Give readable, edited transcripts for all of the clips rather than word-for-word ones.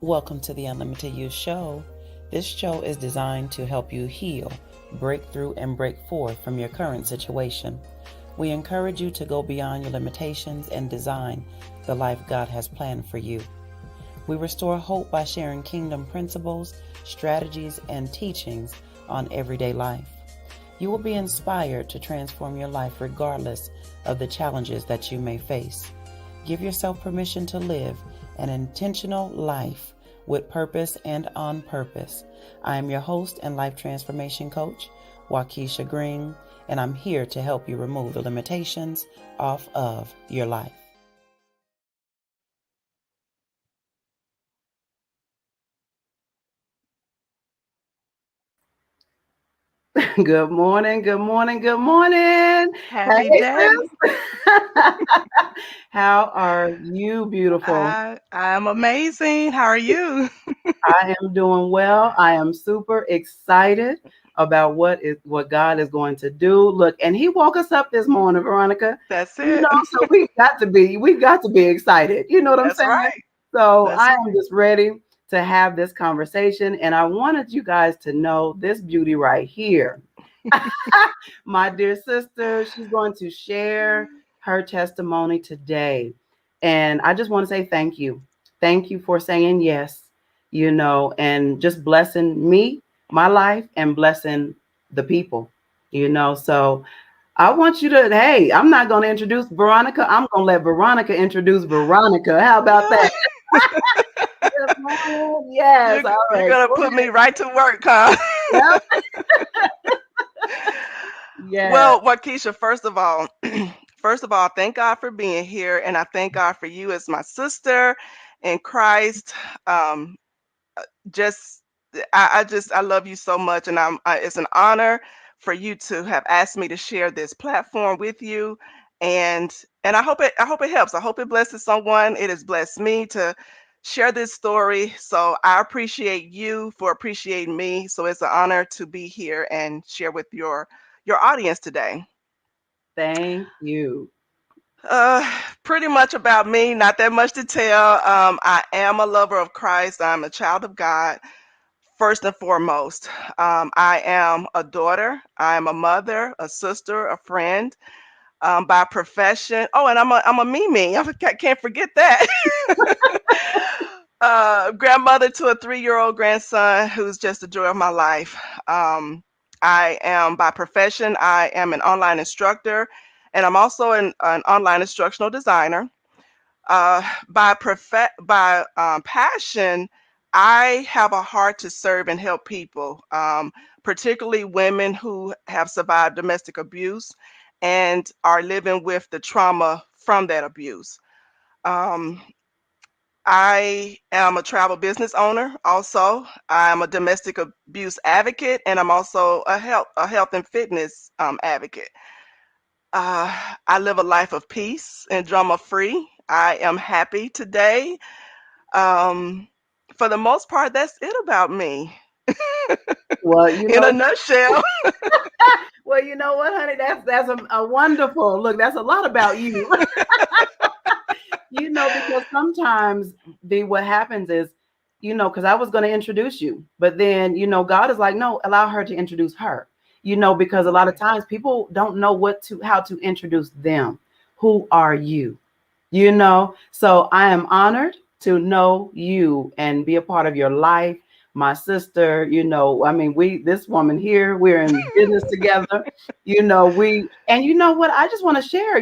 Welcome to the Unlimited You Show. This show is designed to help you heal, break through, and break forth from your current situation. We encourage you to go beyond your limitations and design the life God has planned for you. We restore hope by sharing kingdom principles, strategies, and teachings on everyday life. You will be inspired to transform your life regardless of the challenges that you may face. Give yourself permission to live an intentional life with purpose and on purpose. I am your host and life transformation coach, Waukesha Green, and I'm here to help you remove the limitations off of your life. Good morning, good morning, good morning. Happy Hey, day. sis. How are you, beautiful? I'm amazing. How are you? I am doing well. I am super excited about what God is going to do. Look, and He woke us up this morning, Veronica. That's it. So we got to be excited. You know what I'm That's saying? right. So That's I right. am just ready to have this conversation, and I wanted you guys to know this beauty right here. My dear sister, she's going to share her testimony today. And I just want to say thank you. Thank you for saying yes, and just blessing me, my life, and blessing the people. So I want you to, hey, I'm not going to introduce Veronica. I'm going to let Veronica introduce Veronica. How about that? Yes, ma'am. Yes. you're, All you're right. going to Go put me right to work, huh? ahead. Yep. Yes. Well, Waukesha, first of all, thank God for being here. And I thank God for you as my sister in Christ. Um, just, I love you so much. And it's an honor for you to have asked me to share this platform with you. And I hope it helps. I hope it blesses someone. It has blessed me to share this story. So I appreciate you for appreciating me. So it's an honor to be here and share with your audience today. Thank you. Uh, Pretty much about me, not that much to tell. I am a lover of Christ. I'm a child of God. First and foremost, I am a daughter. I am a mother, a sister, a friend. By profession, oh, and I'm a Mimi. Can't forget that. Grandmother to a 3-year-old grandson who's just the joy of my life. Um, I am by profession. I am an online instructor, and I'm also an online instructional designer. By passion, I have a heart to serve and help people, particularly women who have survived domestic abuse and are living with the trauma from that abuse. Um, I am a travel business owner. Also, I'm a domestic abuse advocate, and I'm also a health and fitness advocate. I live a life of peace and drama free. I am happy today. Um, for the most part, that's it about me Well, you in know, a nutshell. well, you know what, honey? That's a wonderful look. That's a lot about you. Because sometimes what happens is, because I was going to introduce you, but then God is like, no, allow her to introduce her. Because a lot of Okay. times people don't know how to introduce them. Who are you? So I am honored to know you and be a part of your life. My sister, I mean, this woman here, we're in business together. And you know what? I just want to share,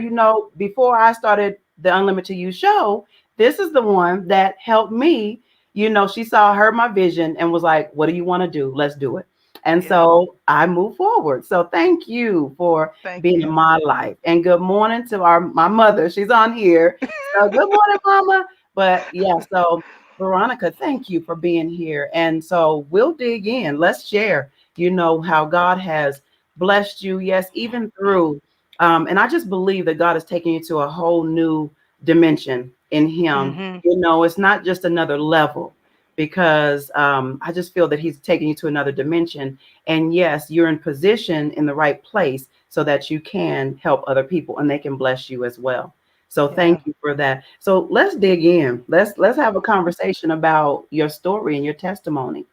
before I started the Unlimited You show, this is the one that helped me. She heard my vision and was like, what do you want to do? Let's do it. And Yeah. so I move forward. So thank you for Thank being in you. my life. And good morning to my mother. She's on here. So good morning, Mama. But yeah, so Veronica, thank you for being here. And so we'll dig in. Let's share, how God has blessed you. Yes, even through. And I just believe that God is taking you to a whole new dimension in Him. Hmm. It's not just another level because I just feel that He's taking you to another dimension. And yes, you're in position in the right place so that you can help other people and they can bless you as well. So Yeah. thank you for that. So let's dig in. Let's have a conversation about your story and your testimony.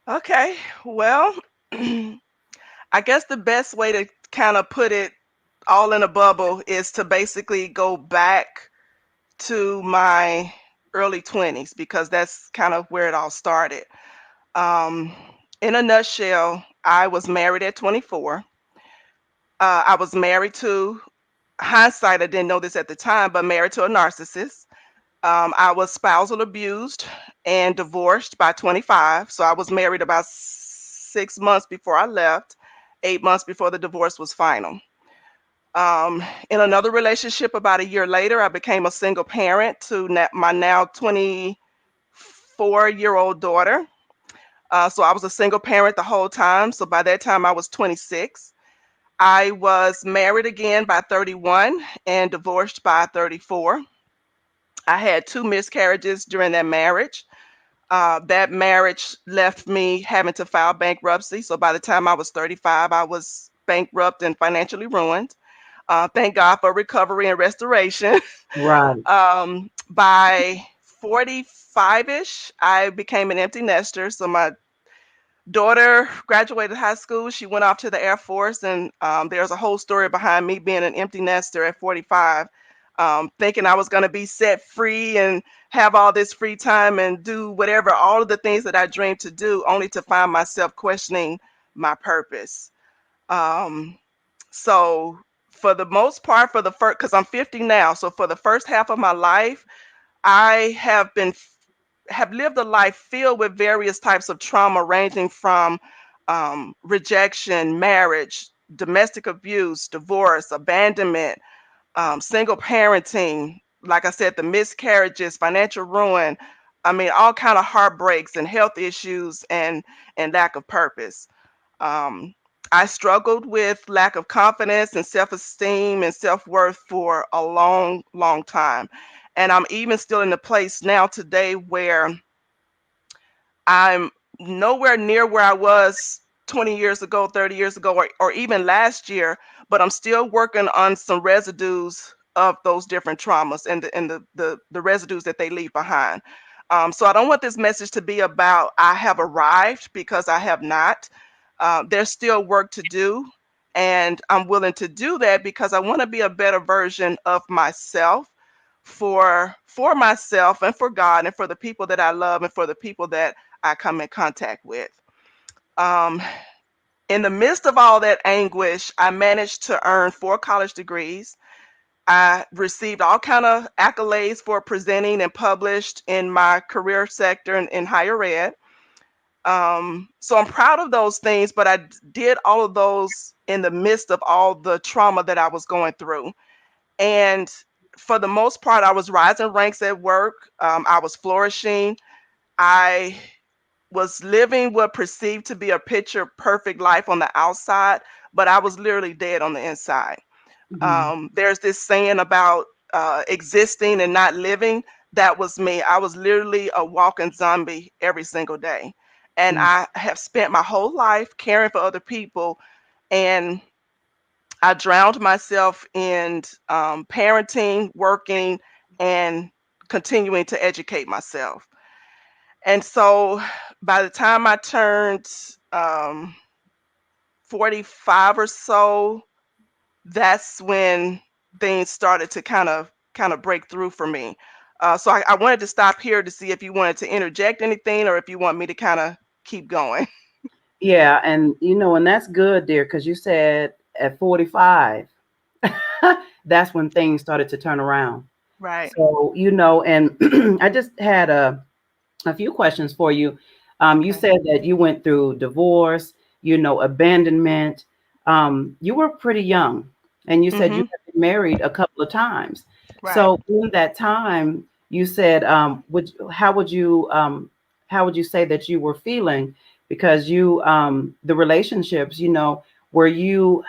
Okay. Well, I guess the best way to kind of put it all in a bubble is to basically go back to my early 20s because that's kind of where it all started. Um, in a nutshell, I was married at 24. I was married to, hindsight, I didn't know this at the time, but married to a narcissist. I was spousal abused and divorced by 25. So I was married about 6 months before I left, 8 months before the divorce was final. In another relationship, about a year later, I became a single parent to my now 24-year-old daughter. So I was a single parent the whole time. So by that time, I was 26. I was married again by 31 and divorced by 34. I had two miscarriages during that marriage. That marriage left me having to file bankruptcy. So by the time I was 35, I was bankrupt and financially ruined. Thank God for recovery and restoration. Right. By 45-ish, I became an empty nester. So my daughter graduated high school. She went off to the Air Force, and there's a whole story behind me being an empty nester at 45, thinking I was going to be set free and have all this free time and do whatever, all of the things that I dreamed to do, only to find myself questioning my purpose. Um, so for the most part, for the first, because I'm 50 now, so for the first half of my life, I have lived a life filled with various types of trauma, ranging from rejection, marriage, domestic abuse, divorce, abandonment, single parenting. Like I said, the miscarriages, financial ruin. I mean, all kind of heartbreaks and health issues and lack of purpose. Um, I struggled with lack of confidence and self-esteem and self-worth for a long, long time. And I'm even still in the place now today where I'm nowhere near where I was 20 years ago, 30 years ago, or even last year, but I'm still working on some residues of those different traumas and the residues that they leave behind. So I don't want this message to be about I have arrived, because I have not. There's still work to do, and I'm willing to do that because I want to be a better version of myself for myself and for God and for the people that I love and for the people that I come in contact with. Um, in the midst of all that anguish, I managed to earn 4 college degrees. I received all kind of accolades for presenting and published in my career sector in higher ed. So I'm proud of those things, but I did all of those in the midst of all the trauma that I was going through. And for the most part, I was rising ranks at work. I was flourishing. I was living what perceived to be a picture perfect life on the outside, but I was literally dead on the inside. Mhm. There's this saying about existing and not living. That was me. I was literally a walking zombie every single day. And Mm. I have spent my whole life caring for other people. And I drowned myself in parenting, working, and continuing to educate myself. And so by the time I turned um, 45 or so, that's when things started to kind of break through for me. So I wanted to stop here to see if you wanted to interject anything or if you want me to kind of keep going. Yeah, and and that's good, dear, because you said at 45, that's when things started to turn around. Right. So, and I just had a few questions for you. You Okay. said that you went through divorce, abandonment. You were pretty young, and you said you Mm-hmm. had been married a couple of times. Right. So in that time, you said, how would you say that you were feeling? Because the relationships, were you,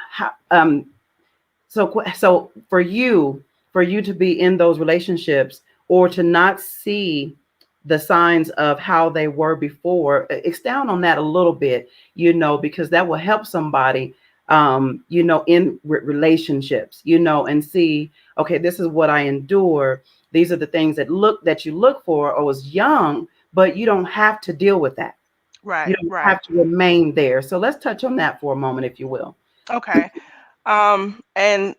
so for you to be in those relationships or to not see the signs of how they were before, expound on that a little bit, because that will help somebody in relationships, and see, okay, this is what I endure. These are the things that you look for or was young, but you don't have to deal with that. You Right, don't right. have to remain there. So let's touch on that for a moment, if you will. Okay. And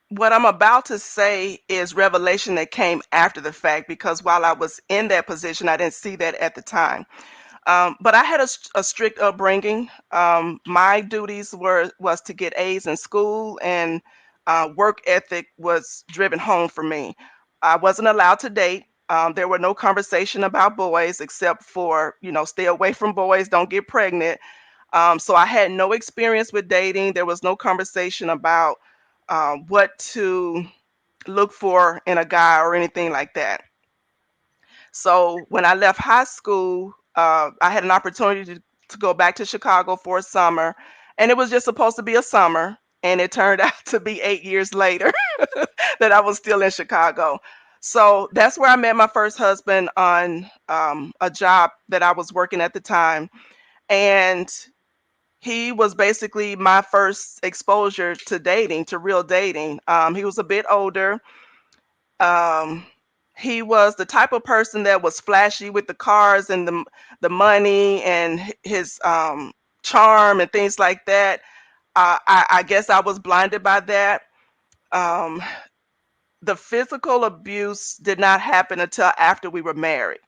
what I'm about to say is revelation that came after the fact, because while I was in that position, I didn't see that at the time. But I had a strict upbringing. My duties was to get A's in school, and work ethic was driven home for me. I wasn't allowed to date. There were no conversation about boys except for, stay away from boys, don't get pregnant. So I had no experience with dating. There was no conversation about what to look for in a guy or anything like that. So when I left high school, I had an opportunity to go back to Chicago for a summer, and it was just supposed to be a summer, and it turned out to be 8 years later that I was still in Chicago. So that's where I met my first husband on a job that I was working at the time, and he was basically my first exposure to dating, to real dating. He was a bit older. um he was the type of person that was flashy with the cars and the money and his charm and things like that. I guess I was blinded by that. um the physical abuse did not happen until after we were married.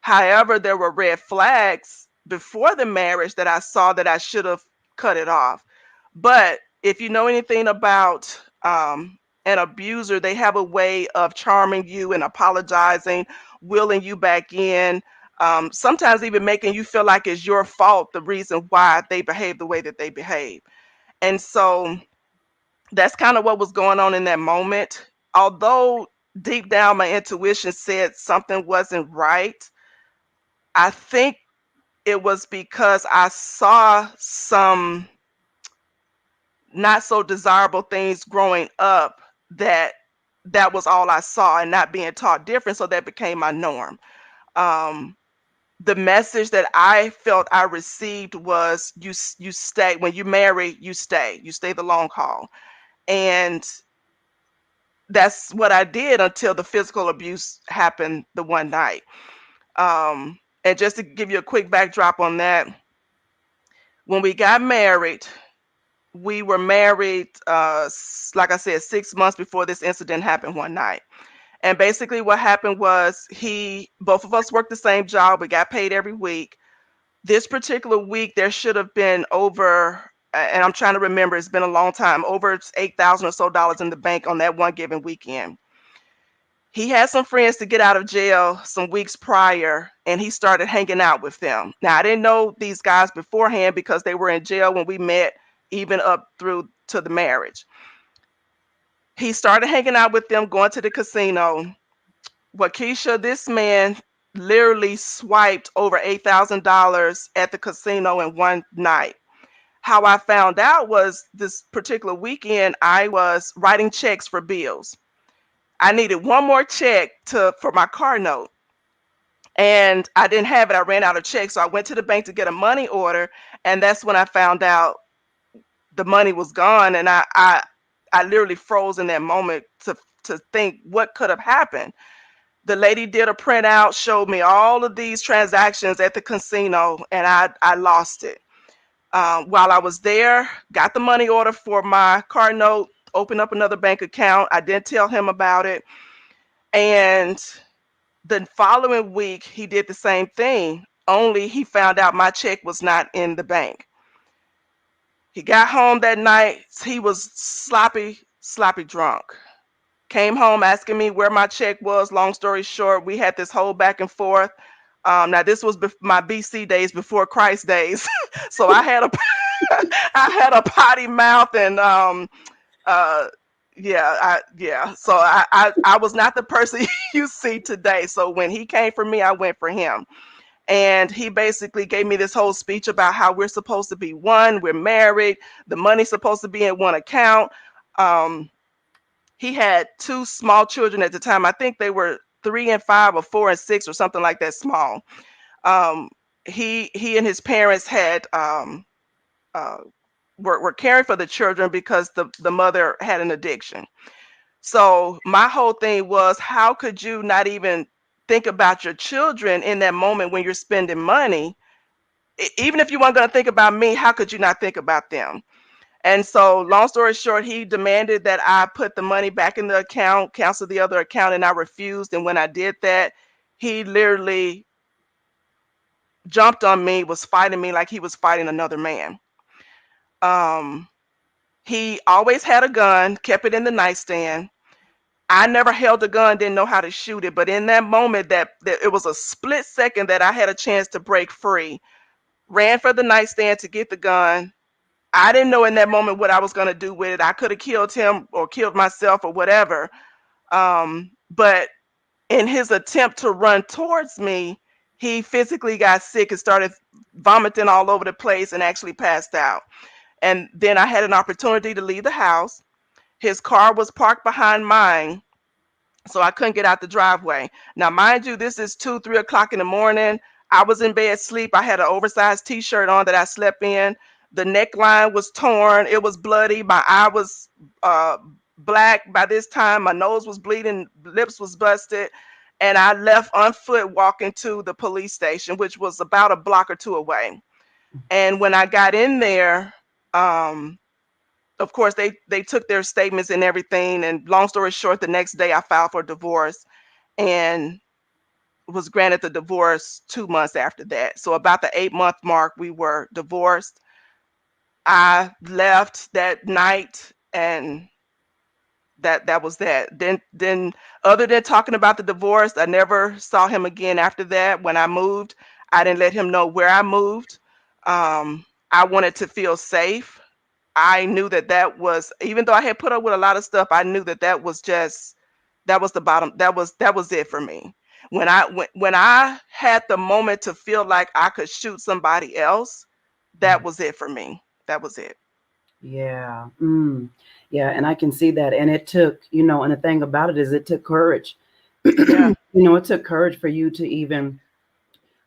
However, there were red flags before the marriage that I saw that I should have cut it off. But if you know anything about an abuser, they have a way of charming you and apologizing, willing you back in, sometimes even making you feel like it's your fault, the reason why they behave the way that they behave. And so that's kind of what was going on in that moment. Although deep down my intuition said something wasn't right, I think it was because I saw some not so desirable things growing up, that that was all I saw, and not being taught different, so that became my norm. Um, the message that I felt I received was you stay when you marry, you stay the long haul. And that's what I did until the physical abuse happened the one night. And just to give you a quick backdrop on that, when we got married, we were married, like I said, 6 months before this incident happened one night. And basically, what happened was both of us worked the same job. We got paid every week. This particular week, there should have been over, and I'm trying to remember, it's been a long time, over 8,000 or so dollars in the bank on that one given weekend. He had some friends to get out of jail some weeks prior, and he started hanging out with them. Now, I didn't know these guys beforehand because they were in jail when we met, even up through to the marriage. He started hanging out with them, going to the casino. Waukesha, this man literally swiped over $8,000 at the casino in one night. How I found out was this particular weekend, I was writing checks for bills. I needed one more check for my car note, and I didn't have it. I ran out of checks, so I went to the bank to get a money order, and that's when I found out the money was gone, and I literally froze in that moment to think what could have happened. The lady did a printout, showed me all of these transactions at the casino, and I lost it. While I was there, got the money order for my car note, opened up another bank account. I didn't tell him about it. And the following week, he did the same thing, only he found out my check was not in the bank. He got home that night. He was sloppy, sloppy drunk. Came home asking me where my check was. Long story short, we had this whole back and forth. Now this was my BC days, before Christ days, so I had a I had a potty mouth, and uh, yeah. So I was not the person you see today. So when he came for me, I went for him. And he basically gave me this whole speech about how we're supposed to be one, we're married, the money's supposed to be in one account. Um, he had two small children at the time. I think they were 3 and 5 or 4 and 6 or something like that small. Um, he and his parents had uh, were caring for the children because the mother had an addiction. So my whole thing was, how could you not even think about your children in that moment when you're spending money? Even if you weren't going to think about me, how could you not think about them? And so, long story short, he demanded that I put the money back in the account, cancel the other account, and I refused. And when I did that, he literally jumped on me, was fighting me like he was fighting another man. Um, he always had a gun, kept it in the nightstand. I never held a gun, didn't know how to shoot it. But in that moment, that it was a split second that I had a chance to break free. Ran for the nightstand to get the gun. I didn't know in that moment what I was going to do with it. I could have killed him or killed myself or whatever. But in his attempt to run towards me, he physically got sick and started vomiting all over the place and actually passed out. And then I had an opportunity to leave the house. His car was parked behind mine, so I couldn't get out the driveway. Now, mind you, this is 2, 3 o'clock in the morning. I was in bed sleep. I had an oversized t-shirt on that I slept in. The neckline was torn. It was bloody. My eye was black by this time. My nose was bleeding. Lips was busted. And I left on foot walking to the police station, which was about a block or two away. And when I got in there, of course, they took their statements and everything. And long story short, the next day I filed for divorce and was granted the divorce 2 months after that. So about the 8-month mark, we were divorced. I left that night, and that was that. Then other than talking about the divorce, I never saw him again after that. When I moved, I didn't let him know where I moved. I wanted to feel safe. I knew that was, even though I had put up with a lot of stuff, I knew that was just, that was the bottom. That was it for me. When I had the moment to feel like I could shoot somebody else, that was it for me. That was it. Yeah. Yeah. And I can see that. And it took, and the thing about it is it took courage. Yeah. It took courage for you to even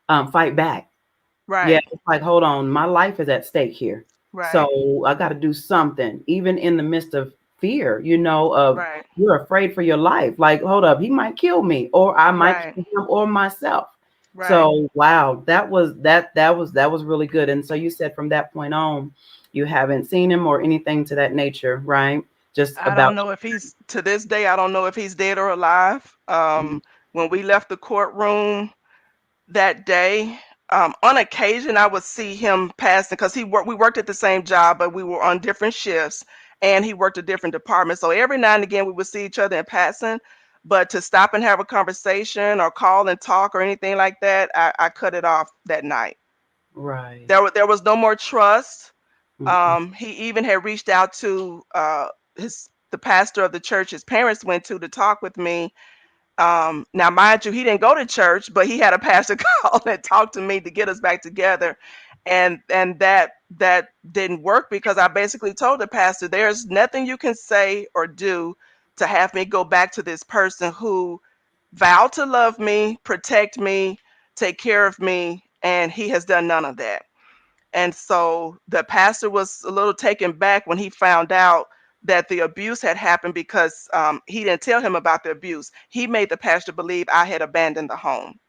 fight back. Yeah. Right. It's like, hold on, my life is at stake here. Right. So I got to do something, even in the midst of fear, of Right. you're afraid for your life. Like, hold up, he might kill me, or I might Right. kill him or myself. Right. So wow, that was really good. And so you said from that point on, you haven't seen him or anything to that nature, right? Just I don't about. know if he's, to this day, I don't know if he's dead or alive. When we left the courtroom that day, on occasion I would see him passing because we worked at the same job, but we were on different shifts, and he worked a different department. So every now and again we would see each other in passing, but to stop and have a conversation or call and talk or anything like that, I cut it off that night. Right. There was no more trust. Mm-mm. He even had reached out to the pastor of the church his parents went to talk with me. Now, mind you, he didn't go to church, but he had a pastor call and talk to me to get us back together, and that didn't work because I basically told the pastor, "There's nothing you can say or do to have me go back to this person who vowed to love me, protect me, take care of me, and he has done none of that." And so the pastor was a little taken back when he found out that the abuse had happened because he didn't tell him about the abuse. He made the pastor believe I had abandoned the home.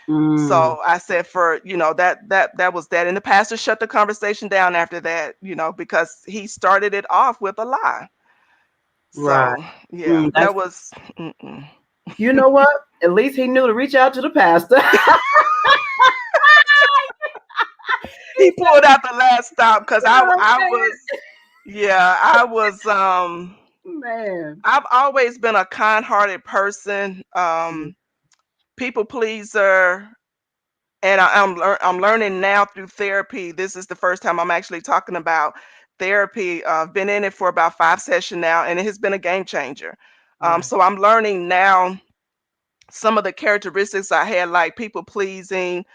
Mm. So I said, for that was that, and the pastor shut the conversation down after that, because he started it off with a lie. Right. So yeah, That's, that was. Mm-mm. you know what? At least he knew to reach out to the pastor. He pulled out the last stop because I Oh, I was, yeah, I was. man. I've always been a kind-hearted person, Mm. people pleaser, and I'm learning now through therapy. This is the first time I'm actually talking about therapy. I've been in it for about 5 sessions now, and it has been a game changer. Right. So I'm learning now some of the characteristics I had, like people pleasing,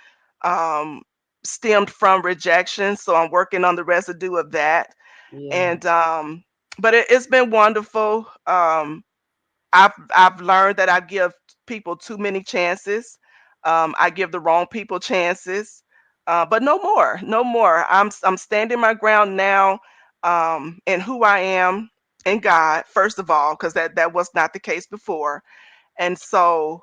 um, stemmed from rejection. So I'm working on the residue of that, Yeah. and but it's been wonderful. I've learned that I give people too many chances. I give the wrong people chances, but no more, no more. I'm standing my ground now. and who I am in God, first of all, because that was not the case before. And so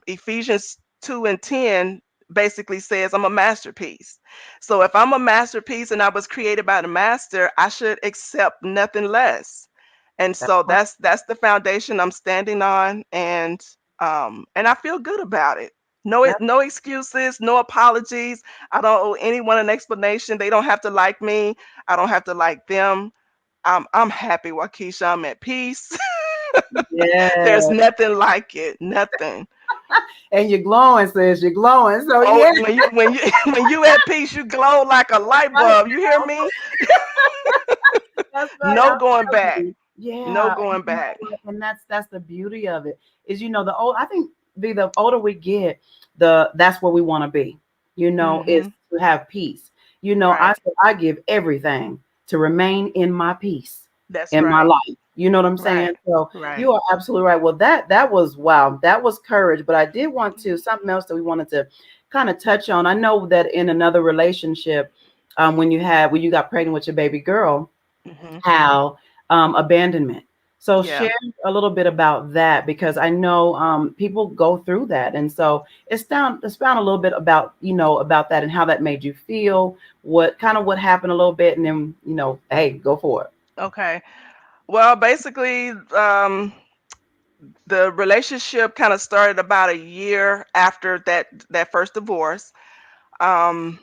Ephesians 2 and 10 basically says I'm a masterpiece. So if I'm a masterpiece and I was created by the master, I should accept nothing less. And That's so right. that's the foundation I'm standing on, and I feel good about it. No, That's no excuses, no apologies. I don't owe anyone an explanation. They don't have to like me. I don't have to like them. I'm happy, Waukesha. I'm at peace. There's yeah. nothing like it. Nothing. And you're glowing, sis. You're glowing. So Oh, yeah. when you when you at peace, you glow like a light bulb. You hear me? That's right. No I'm going telling back. you. No Yeah, and going you know back. what? And that's the beauty of it. Is the old I think the older we get, the that's where we want to be. Is Hmm. to have peace. I Right. said I give everything to remain in my peace That's in my right. life. You know what I'm saying? Right. So Right. you are absolutely right. Well, that was wow. That was courage. But I did want to something else that we wanted to kind of touch on. I know that in another relationship, when you got pregnant with your baby girl Hmm. how abandonment. So Yeah. share a little bit about that because I know people go through that, and so it's found a little bit about about that and how that made you feel, what happened a little bit, and then hey, go for it. Okay. Well, basically, the relationship kind of started about a year after that first divorce. Um,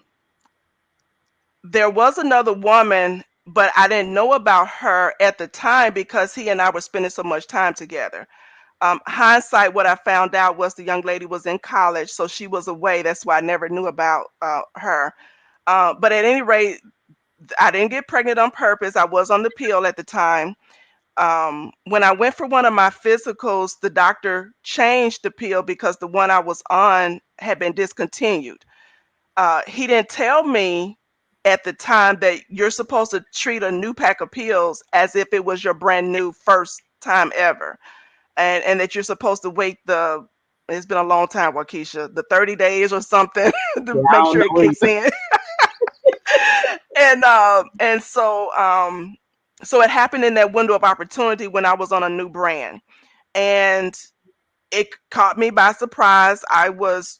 there was another woman, but I didn't know about her at the time because he and I were spending so much time together. Hindsight, what I found out was the young lady was in college, so she was away. That's why I never knew about her. But at any rate, I didn't get pregnant on purpose. I was on the pill at the time. When I went for one of my physicals, the doctor changed the pill because the one I was on had been discontinued. He didn't tell me at the time that you're supposed to treat a new pack of pills as if it was your brand new first time ever, and that you're supposed to wait it's been a long time, Waukesha, the 30 days or something Yeah, to I make don't sure it know kicks either. in. And so it happened in that window of opportunity when I was on a new brand, and it caught me by surprise. I was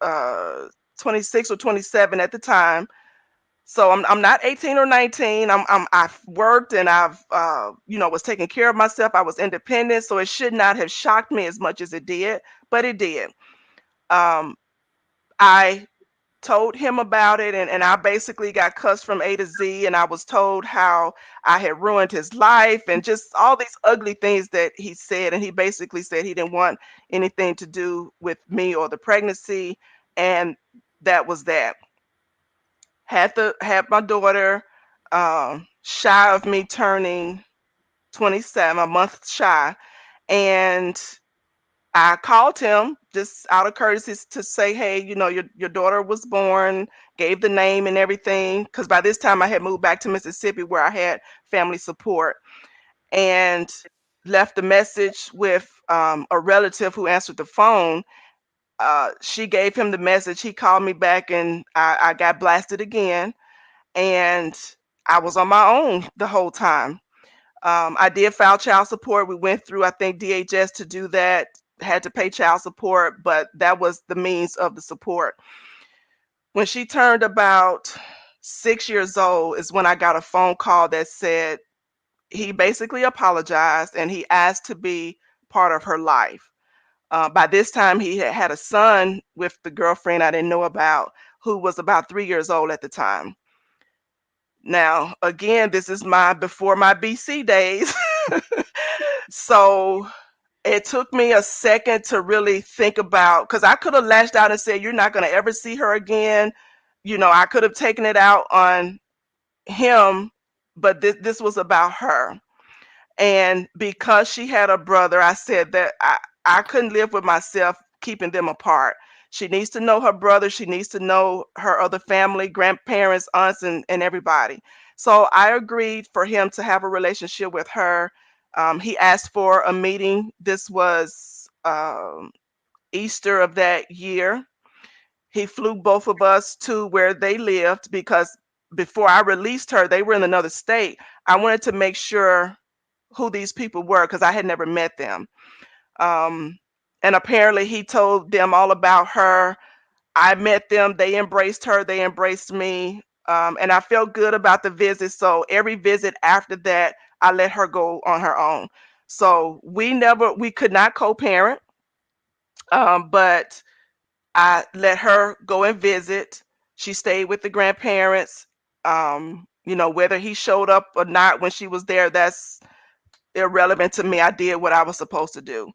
uh 26 or 27 at the time. So I'm not 18 or 19. I've worked and I've was taking care of myself. I was independent, so it should not have shocked me as much as it did, but it did. Um I told him about it, and I basically got cussed from A to Z, and I was told how I had ruined his life and just all these ugly things that he said. And he basically said he didn't want anything to do with me or the pregnancy, and that was that. Had my daughter shy of me turning 27, a month shy, and I called him just out of courtesy to say, hey, your daughter was born, gave the name and everything. Because by this time I had moved back to Mississippi where I had family support, and left a message with a relative who answered the phone. She gave him the message. He called me back, and I got blasted again. And I was on my own the whole time. I did file child support. We went through, I think, DHS to do that, had to pay child support, but that was the means of the support. When she turned about 6 years old, is when I got a phone call that said he basically apologized and he asked to be part of her life. By this time, he had a son with the girlfriend I didn't know about, who was about 3 years old at the time. Now, again, this is my before my BC days. So it took me a second to really think about, because I could have lashed out and said, you're not going to ever see her again. I could have taken it out on him, but this was about her. And because she had a brother, I said that I couldn't live with myself keeping them apart. She needs to know her brother. She needs to know her other family, grandparents, aunts, and everybody. So I agreed for him to have a relationship with her. He asked for a meeting. This was Easter of that year. He flew both of us to where they lived because before I released her, they were in another state. I wanted to make sure who these people were because I had never met them. Um, and apparently he told them all about her. I met them, they embraced her, they embraced me. And I felt good about the visit. So every visit after that, I let her go on her own. So we could not co-parent, but I let her go and visit. She stayed with the grandparents. Whether he showed up or not when she was there, that's irrelevant to me. I did what I was supposed to do.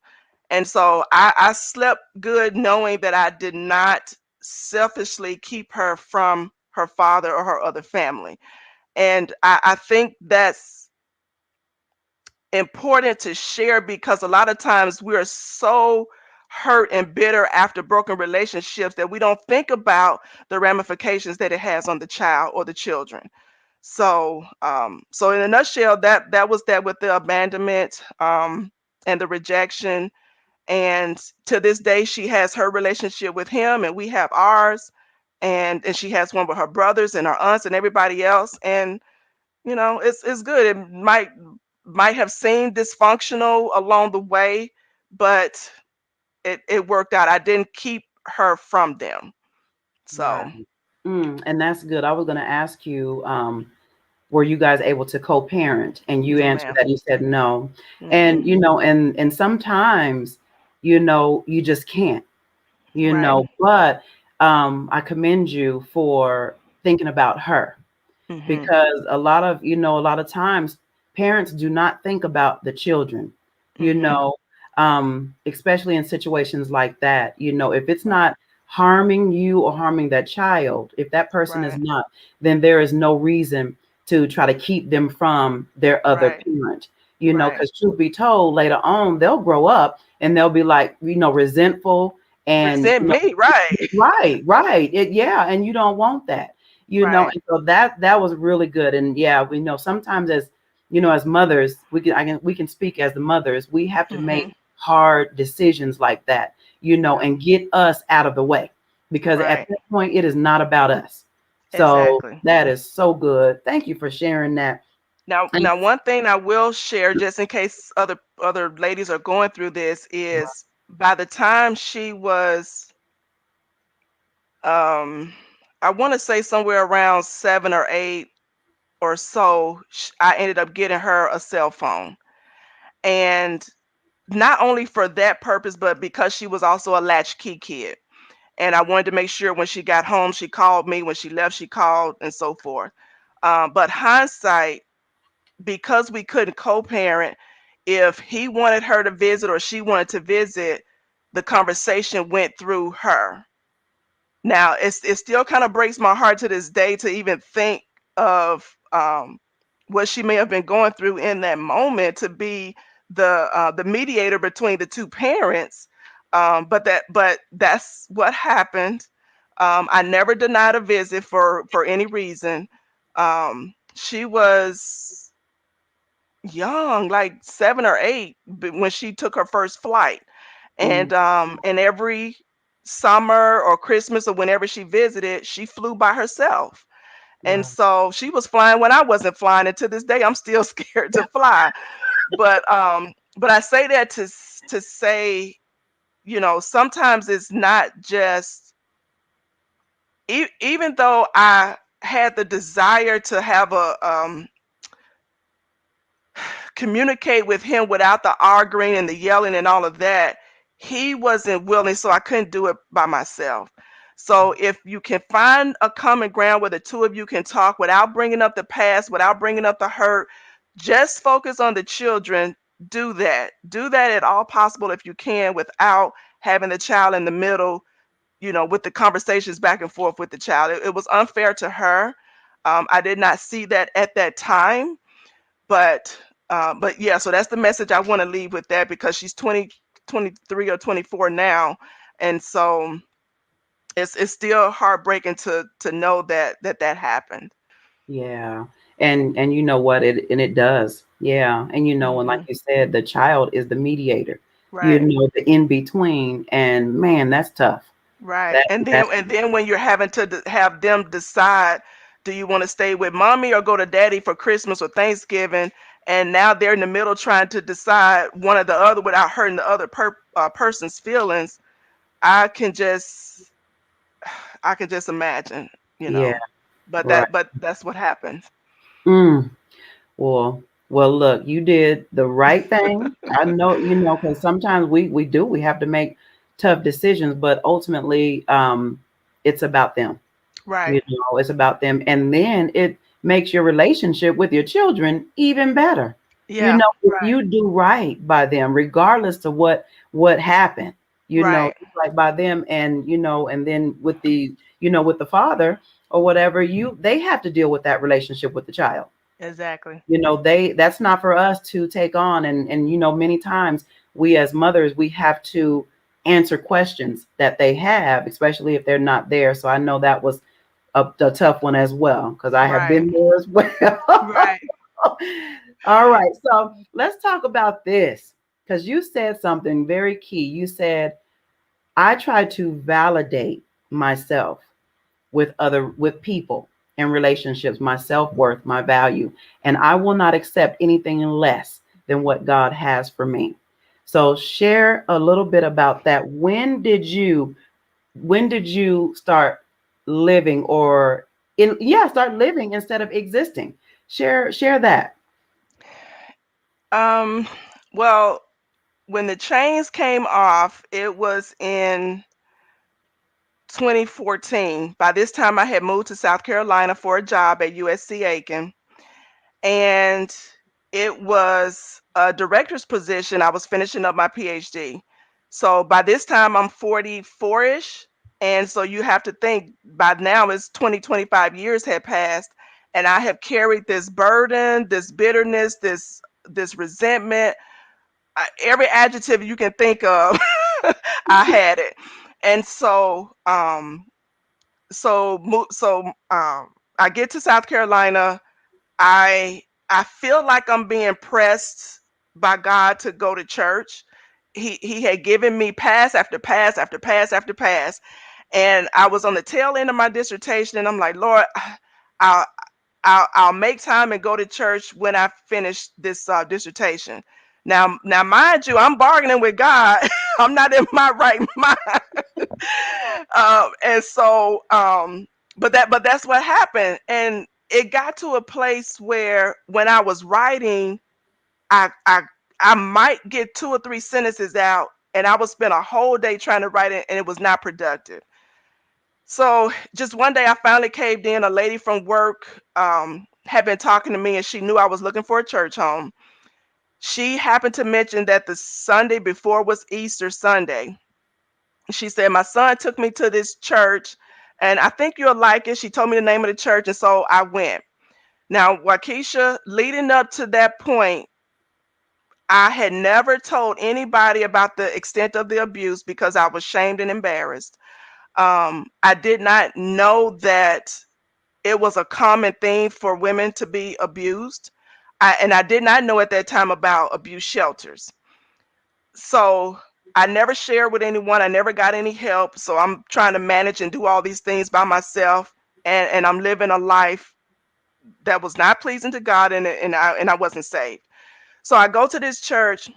And so I slept good knowing that I did not selfishly keep her from her father or her other family. And I think that's important to share because a lot of times we're so hurt and bitter after broken relationships that we don't think about the ramifications that it has on the child or the children. So in a nutshell, that was that with the abandonment, and the rejection. And to this day, she has her relationship with him, and we have ours, and she has one with her brothers and her aunts and everybody else. And it's good. It might have seemed dysfunctional along the way, but it worked out. I didn't keep her from them. So Right. And that's good. I was going to ask you, were you guys able to co-parent? And you no, answered ma'am. that. You said no. And, Mm-mm. and sometimes, you just can't, Right. but I commend you for thinking about her, Mm-hmm. because a lot of times parents do not think about the children, you Mm-hmm. know, especially in situations like that. If it's Right. not harming you or harming that child, if that person is Right. not, then there is no reason to try to keep them from their other Right. parent, Right. because truth be told, later on, they'll grow up and they'll be like, resentful and, Resent me. Right. right, right. Yeah, and you don't want that, Right. and so that was really good. And yeah, we know sometimes as mothers, we can speak as the mothers, we have to Mm-hmm. make hard decisions like that, Yeah. and get us out of the way, because at Right. that point it is not about us. So Exactly. that is so good. Thank you for sharing that. And Now, one thing I will share, just in case other ladies are going through this, is by the time she was, um, I want to say somewhere around 7 or 8 or so, I ended up getting her a cell phone, and not only for that purpose, but because she was also a latchkey kid, and I wanted to make sure when she got home, she called me. When she left, she called, and so forth. But hindsight, because we couldn't co-parent, if he wanted her to visit or she wanted to visit, the conversation went through her. Now it still kind of breaks my heart to this day to even think of, what she may have been going through in that moment to be the mediator between the two parents. But that's what happened. I never denied a visit for any reason. She was young, like 7 or 8, when she took her first flight, mm, and every summer or Christmas or whenever she visited, she flew by herself. And wow. so she was flying when I wasn't flying, and to this day, I'm still scared to fly. But I say that to say, sometimes it's not just, even though I had the desire to have a, communicate with him without the arguing and the yelling and all of that, he wasn't willing, so I couldn't do it by myself. So if you can find a common ground where the two of you can talk without bringing up the past, without bringing up the hurt, just focus on the children. Do that. Do that at all possible if you can, without having the child in the middle, with the conversations back and forth with the child. It was unfair to her. I did not see that at that time, but yeah, so that's the message I want to leave with that, because she's 20, 23 or 24 now, and so it's still heartbreaking to know that happened. Yeah. And you know what, it does. Yeah. And and like Hmm. you said, the child is the mediator, Right. the in between. And man, that's tough. Right. That And then that's when you're having to have them decide, Do you want to stay with mommy or go to daddy for Christmas or Thanksgiving? And now they're in the middle trying to decide one or the other without hurting the other person's feelings. I can just I can just imagine, you Yeah, know. But right. that's what happens. Mm. Well, look, you did the right thing. I know, because sometimes we have to make tough decisions, but ultimately, it's about them. Right. It's about them, and then it makes your relationship with your children even better. Yeah. If Right. you do right by them, regardless to what happened, Right. right by them, and and then with the father or whatever, they have to deal with that relationship with the child. Exactly. That's not for us to take on, and many times we as mothers, we have to answer questions that they have, especially if they're not there. So I know that was a tough one as well, because I have Right. been there as well. Right. All right, so let's talk about this, because you said something very key. You said, I try to validate myself with people and relationships, my self-worth, my value, and I will not accept anything less than what God has for me. So share a little bit about that. When did you start living, or start living instead of existing? Share that. Um well, when the chains came off, it was in 2014. By this time I had moved to South Carolina for a job at USC Aiken, and it was a director's position. I was finishing up my PhD. So by this time I'm 44ish. And so you have to think by now it's 20, 25 years had passed. And I have carried this burden, this bitterness, this resentment, every adjective you can think of. I had it. And so I get to South Carolina. I feel like I'm being pressed by God to go to church. He had given me pass after pass after pass after pass, and I was on the tail end of my dissertation, and I'm like, Lord, I'll I'll make time and go to church when I finish this dissertation. Now, mind you, I'm bargaining with God. I'm not in my right mind, and so, but that's what happened, and it got to a place where when I was writing, I I I might get two or three sentences out, and I would spend a whole day trying to write it, and it was not productive. So just one day I finally caved in. A lady from work had been talking to me, and she knew I was looking for a church home. She happened to mention that the Sunday before was Easter Sunday. She said, my son took me to this church, and I think you'll like it. She told me the name of the church, and so I went. Now, Waukesha, leading up to that point, I had never told anybody about the extent of the abuse because I was shamed and embarrassed. I did not know that it was a common thing for women to be abused. And I did not know at that time about abuse shelters. So I never shared with anyone. I never got any help. So I'm trying to manage and do all these things by myself. And I'm living a life that was not pleasing to God, and I wasn't saved. So I go to this church.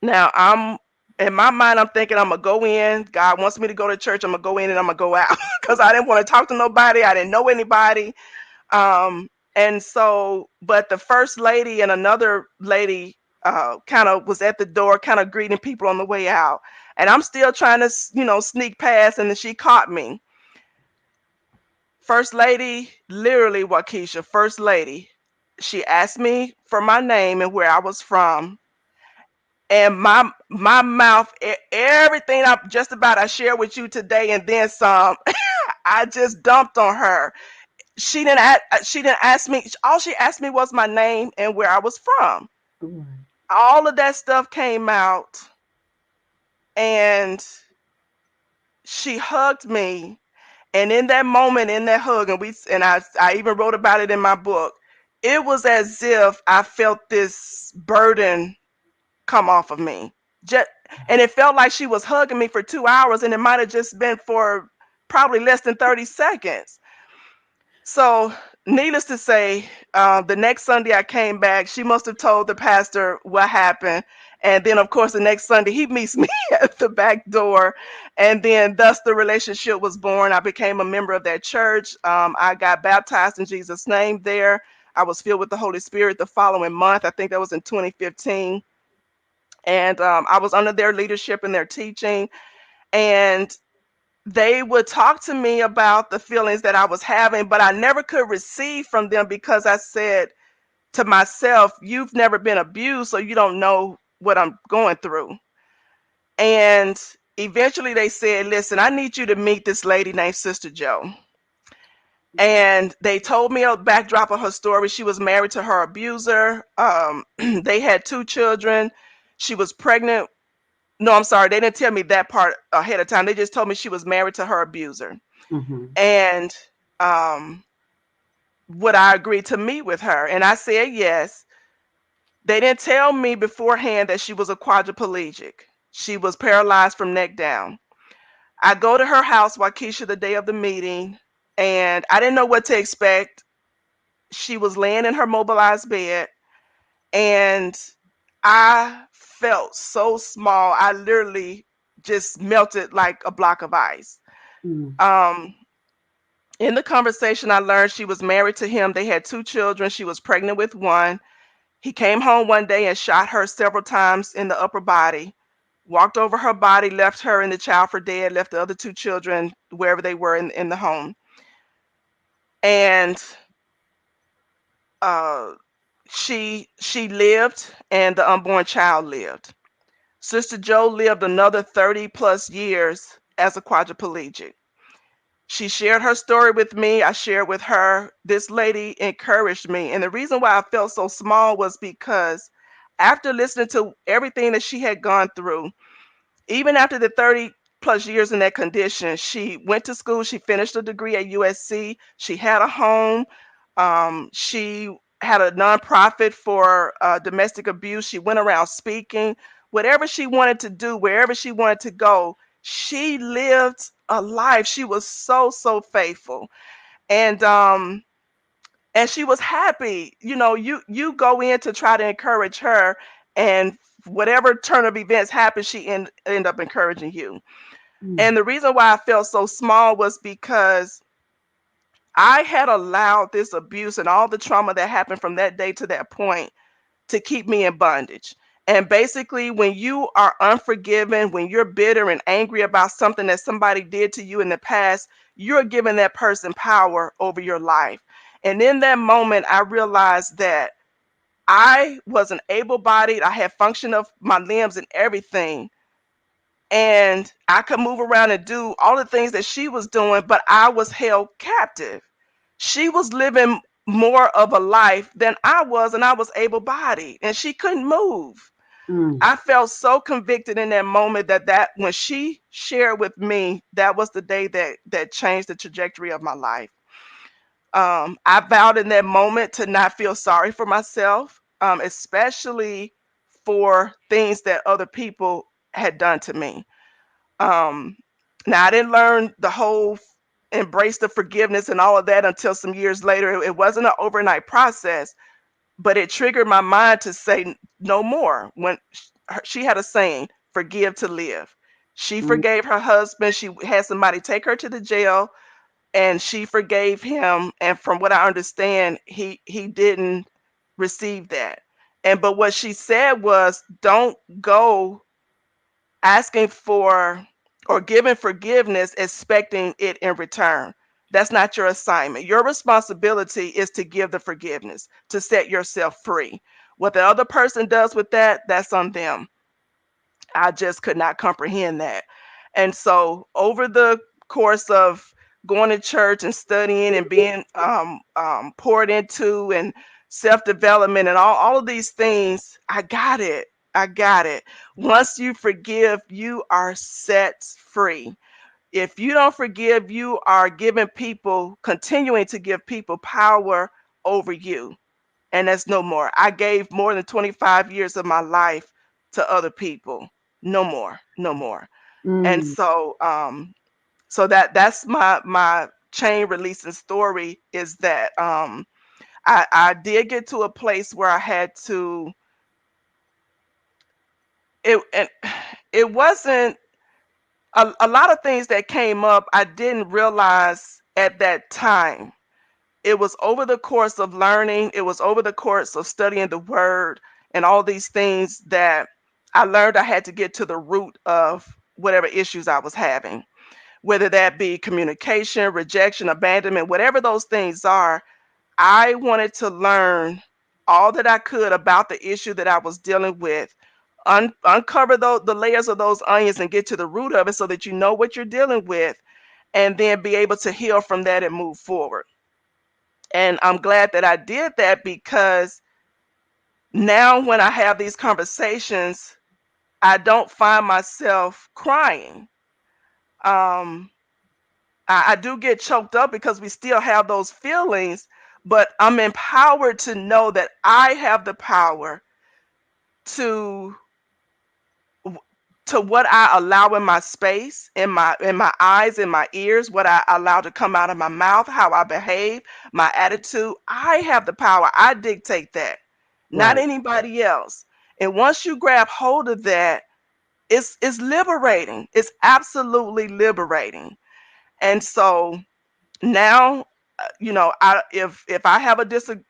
Now I'm in my mind, I'm thinking I'm gonna go in. God wants me to go to church. I'm gonna go in and I'm gonna go out because I didn't want to talk to nobody. I didn't know anybody. And so, but the first lady and another lady kind of was at the door, kind of greeting people on the way out. And I'm still trying to, sneak past, and then she caught me. First lady, literally, Waukesha, first lady, she asked me for my name and where I was from, and my mouth, everything I just about I share with you today and then some. I just dumped on her. She didn't ask me. All she asked me was my name and where I was from. Right. All of that stuff came out, and she hugged me. And in that moment, in that hug, and I even wrote about it in my book. It was as if I felt this burden come off of me. Just, and it felt like she was hugging me for 2 hours, and it might have just been for probably less than 30 seconds. So, needless to say, the next Sunday I came back, she must have told the pastor what happened. And then, of course, the next Sunday he meets me at the back door. And then, thus, the relationship was born. I became a member of that church. I got baptized in Jesus' name there. I was filled with the Holy Spirit the following month. I think that was in 2015. And I was under their leadership and their teaching. And they would talk to me about the feelings that I was having, but I never could receive from them because I said to myself, you've never been abused, so you don't know what I'm going through. And eventually they said, listen, I need you to meet this lady named Sister Joe. And they told me a backdrop of her story. She was married to her abuser. They had 2 children. She was pregnant. No, I'm sorry. They didn't tell me that part ahead of time. They just told me she was married to her abuser. Mhm. And would I agree to meet with her? And I said yes. They didn't tell me beforehand that she was a quadriplegic. She was paralyzed from neck down. I go to her house, Waukesha, the day of the meeting, and I didn't know what to expect. She was laying in her mobilized bed, and I felt so small. I literally just melted like a block of ice. Mm. Um, In the conversation, I learned she was married to him. They had 2 children. She was pregnant with one. He came home one day and shot her several times in the upper body, walked over her body, left her and the child for dead, left the other 2 children wherever they were in the home. And uh, she lived, and the unborn child lived. Sister Joe lived another 30 plus years as a quadriplegic. She shared her story with me. I shared with her. This lady encouraged me. And the reason why I felt so small was because after listening to everything that she had gone through, even after the 30 plus years in that condition, she went to school. She finished a degree at USC. She had a home. She had a nonprofit for domestic abuse. She went around speaking. Whatever she wanted to do, wherever she wanted to go, she lived a life. She was so, so faithful. And she was happy. You go in to try to encourage her, and whatever turn of events happen, she end up encouraging you. Mm. And the reason why I felt so small was because I had allowed this abuse and all the trauma that happened from that day to that point to keep me in bondage. And basically, when you are unforgiven, when you're bitter and angry about something that somebody did to you in the past, you're giving that person power over your life. And in that moment, I realized that I wasn't able bodied. I had function of my limbs and everything. And I could move around and do all the things that she was doing, but I was held captive. She was living more of a life than I was, and I was able bodied, and she couldn't move. Mm. I felt so convicted in that moment that when she shared with me, that was the day that changed the trajectory of my life. I vowed in that moment to not feel sorry for myself, especially for things that other people had done to me. Um, Now, I didn't learn the whole embrace the forgiveness and all of that until some years later. It wasn't an overnight process, but it triggered my mind to say no more. When she had a saying, forgive to live. She Mm. forgave her husband. She had somebody take her to the jail, and she forgave him. And from what I understand, he didn't receive that. But what she said was, don't go asking for or giving forgiveness expecting it in return. That's not your assignment. Your responsibility is to give the forgiveness, to set yourself free. What the other person does with that, that's on them. I just could not comprehend that. And so, over the course of going to church and studying and being poured into, and self development and all of these things, I got it. I got it. Once you forgive, you are set free. If you don't forgive, you are continuing to give people power over you. And that's no more. I gave more than 25 years of my life to other people. No more, no more. And Mm. so that's my chain releasing story is that I did get to a place where I had to and it wasn't a lot of things that came up I didn't realize at that time. It was over the course of learning, it was over the course of studying the word and all these things that I learned I had to get to the root of whatever issues I was having, whether that be communication, rejection, abandonment, whatever those things are. I wanted to learn all that I could about the issue that I was dealing with, uncover the layers of those onions and get to the root of it so that you know what you're dealing with, and then be able to heal from that and move forward. And I'm glad that I did that, because now when I have these conversations, I don't find myself crying. Um, I do get choked up because we still have those feelings, but I'm empowered to know that I have the power to what I allow in my space, in my eyes, in my ears, what I allow to come out of my mouth, how I behave, my attitude. I have the power. I dictate that, not Right. anybody else. And once you grab hold of that, it's liberating. It's absolutely liberating. And so now, if I have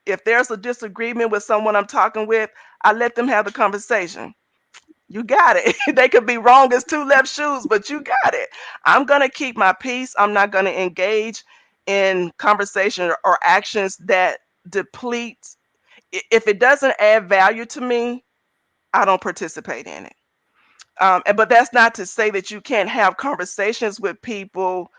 if there's a disagreement with someone I'm talking with, I let them have the conversation. You got it. They could be wrong as two left shoes, but you got it. I'm going to keep my peace. I'm not going to engage in conversation or actions that deplete. If it doesn't add value to me, I don't participate in it. But that's not to say that you can't have conversations with people,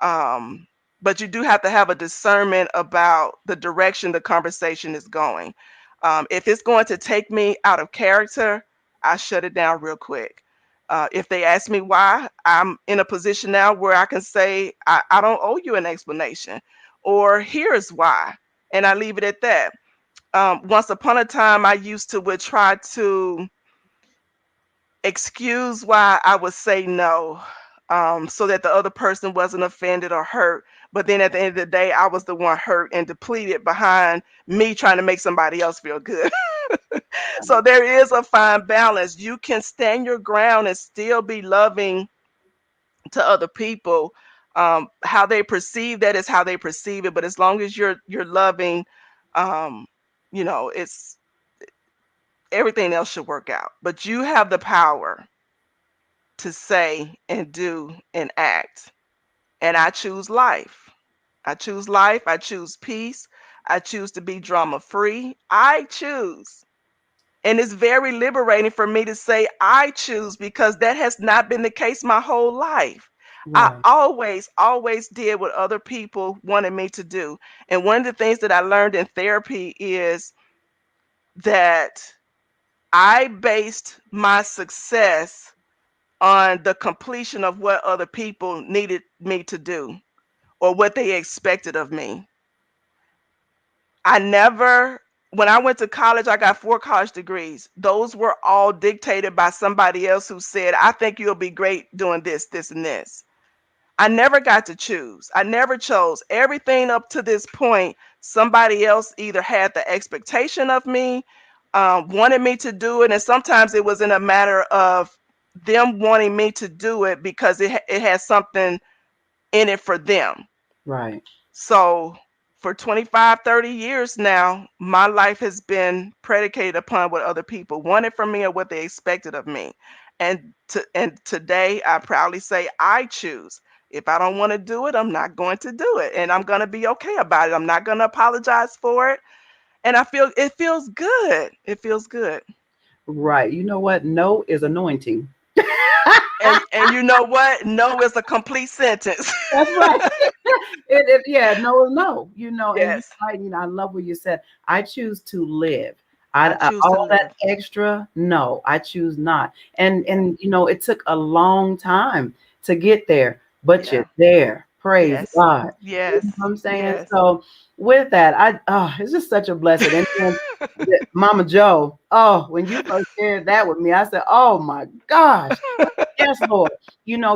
um, but you do have to have a discernment about the direction the conversation is going. If it's going to take me out of character, I shut it down real quick. If they ask me why, I'm in a position now where I can say, I don't owe you an explanation, or here's why. And I leave it at that. Once upon a time, I used to would try to excuse why I would say no, so that the other person wasn't offended or hurt. But then at the end of the day, I was the one hurt and depleted behind me trying to make somebody else feel good. So there is a fine balance. You can stand your ground and still be loving to other people. How they perceive that is how they perceive it. But as long as you're loving, um, it's everything else should work out. But you have the power to say and do and act. And I choose life. I choose life. I choose peace. I choose to be drama free. I choose. And it's very liberating for me to say I choose, because that has not been the case my whole life. I Right. always did what other people wanted me to do. And one of the things that I learned in therapy is that I based my success on the completion of what other people needed me to do or what they expected of me. I never, when I went to college, I got 4 college degrees. Those were all dictated by somebody else who said, I think you'll be great doing this, this, and this. I never got to choose. I never chose. Everything up to this point, somebody else either had the expectation of me, wanted me to do it. And sometimes it was in a matter of them wanting me to do it because it has something in it for them. Right. So for 25, 30 years now, my life has been predicated upon what other people wanted from me or what they expected of me. And today I proudly say I choose. If I don't want to do it, I'm not going to do it. And I'm going to be okay about it. I'm not going to apologize for it. And it feels good. It feels good. Right. You know what? No is anointing. And you know what? No is a complete sentence. That's right. Yeah, no is no. And you're Yes. right. I love what you said. I choose to live. I choose to All that live. extra, no, I choose not. And it took a long time to get there, but Yeah. you're there. Praise Yes. God. You Yes. know what I'm saying? Yes. So with that, it's just such a blessing. And then Mama Joe, when you first shared that with me, I said, oh my gosh. Yes, Lord.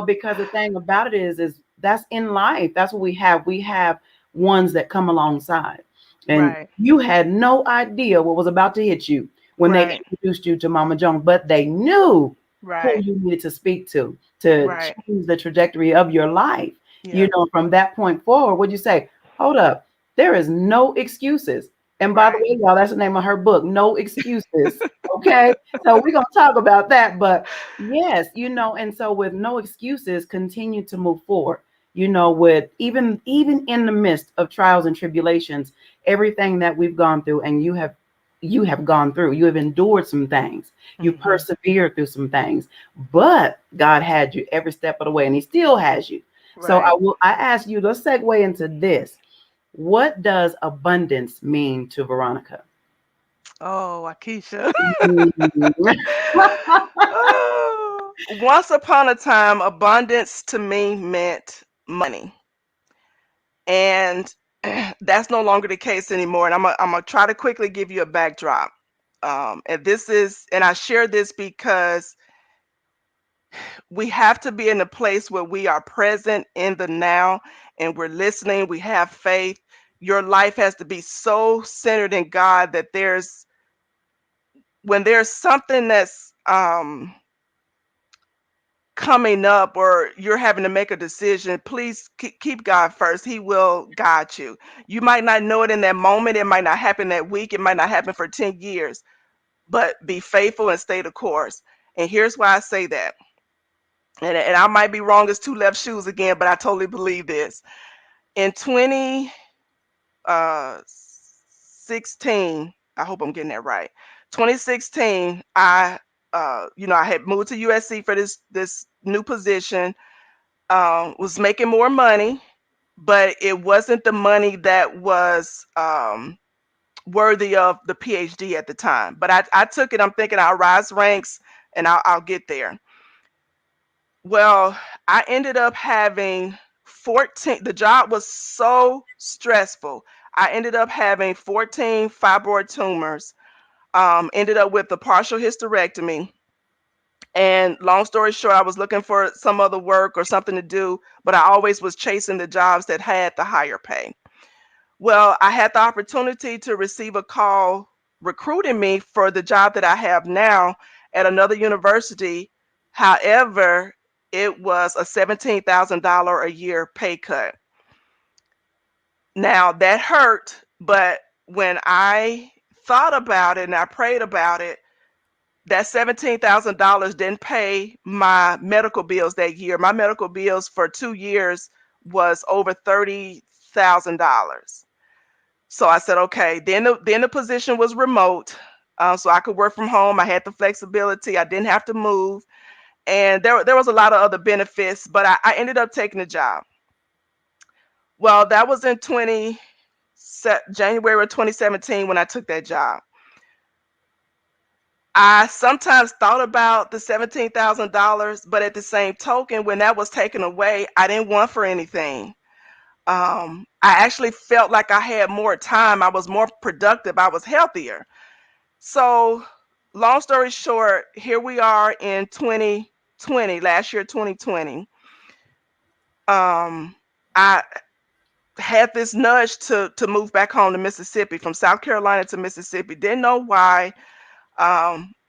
Because the thing about it is That's in life. That's what we have. We have ones that come alongside. And Right. you had no idea what was about to hit you when they Right. introduced you to Mama Jones, but they knew who Right. you needed to speak to Right. change the trajectory of your life. Yep. From that point forward, would you say, hold up, there is no excuses. And by the Right. way, y'all, that's the name of her book, No Excuses. Okay. So we're going to talk about that. But yes, and so with no excuses, continue to move forward. With even in the midst of trials and tribulations, everything that we've gone through, and you have gone through, you have endured some things, you Mm-hmm. persevered through some things, but God had you every step of the way, and He still has you. So Right. I ask you, let's segue into this. What does abundance mean to Veronica? Oh, Akeisha. Mm. Oh, once upon a time, abundance to me meant money. And that's no longer the case anymore. And I'm gonna try to quickly give you a backdrop. And I share this because we have to be in a place where we are present in the now and we're listening, we have faith. Your life has to be so centered in God that when there's something that's coming up or you're having to make a decision, please keep God first. He will guide you. You might not know it in that moment. It might not happen that week. It might not happen for 10 years, but be faithful and stay the course. And here's why I say that. And I might be wrong as two left shoes again, but I totally believe this. In 2016, I hope I'm getting that right. 2016, I had moved to USC for this new position, was making more money, but it wasn't the money that was worthy of the PhD at the time. But I took it. I'm thinking I'll rise ranks and I'll get there. Well, I ended up having 14. The job was so stressful. I ended up having 14 fibroid tumors. Ended up with a partial hysterectomy. And long story short, I was looking for some other work or something to do, but I always was chasing the jobs that had the higher pay. Well, I had the opportunity to receive a call recruiting me for the job that I have now at another university. However, it was a $17,000 a year pay cut. Now that hurt, but when I thought about it and I prayed about it, that $17,000 didn't pay my medical bills that year. My medical bills for 2 years was over $30,000. So I said, okay. Then the position was remote, so I could work from home. I had the flexibility. I didn't have to move, and there was a lot of other benefits. But I ended up taking the job. Well, that was in January of 2017 when I took that job. I sometimes thought about the $17,000, but at the same token, when that was taken away, I didn't want for anything. I actually felt like I had more time. I was more productive. I was healthier. So, long story short, here we are in 2020, last year, 2020. Um, I had this nudge to move back home to Mississippi, from South Carolina to Mississippi. Didn't know why.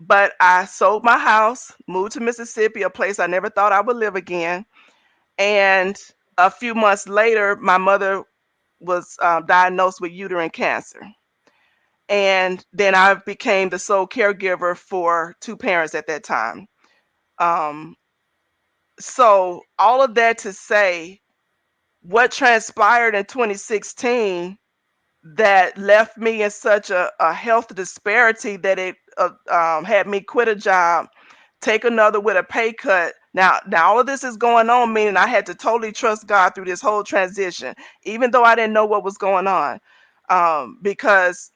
But I sold my house, moved to Mississippi, a place I never thought I would live again. And a few months later, my mother was diagnosed with uterine cancer. And then I became the sole caregiver for two parents at that time. Um, so, all of that to say, what transpired in 2016 that left me in such a health disparity that it had me quit a job, take another with a pay cut. Now all of this is going on, meaning I had to totally trust God through this whole transition, even though I didn't know what was going on. Because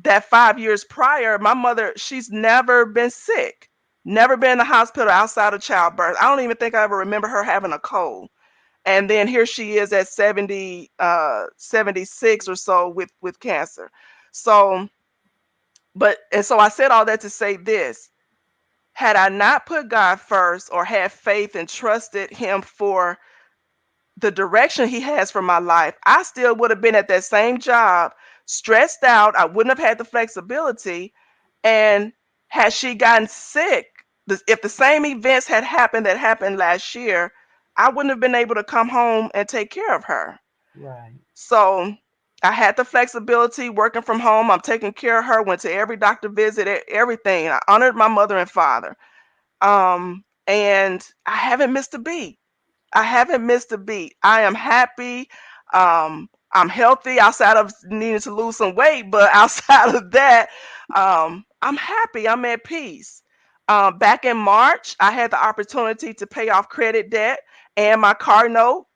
that 5 years prior, my mother, she's never been sick, never been in the hospital outside of childbirth. I don't even think I ever remember her having a cold. And then here she is at 76 or so with cancer. So, so I said all that to say this. Had I not put God first or had faith and trusted him for the direction he has for my life, I still would have been at that same job, stressed out. I wouldn't have had the flexibility. And had she gotten sick, if the same events had happened that happened last year, I wouldn't have been able to come home and take care of her. Right. So I had the flexibility working from home. I'm taking care of her, went to every doctor visit, everything. I honored my mother and father. And I haven't missed a beat. I haven't missed a beat. I am happy. I'm healthy outside of needing to lose some weight, but outside of that, I'm happy. I'm at peace. Back in March, I had the opportunity to pay off credit debt and my car note,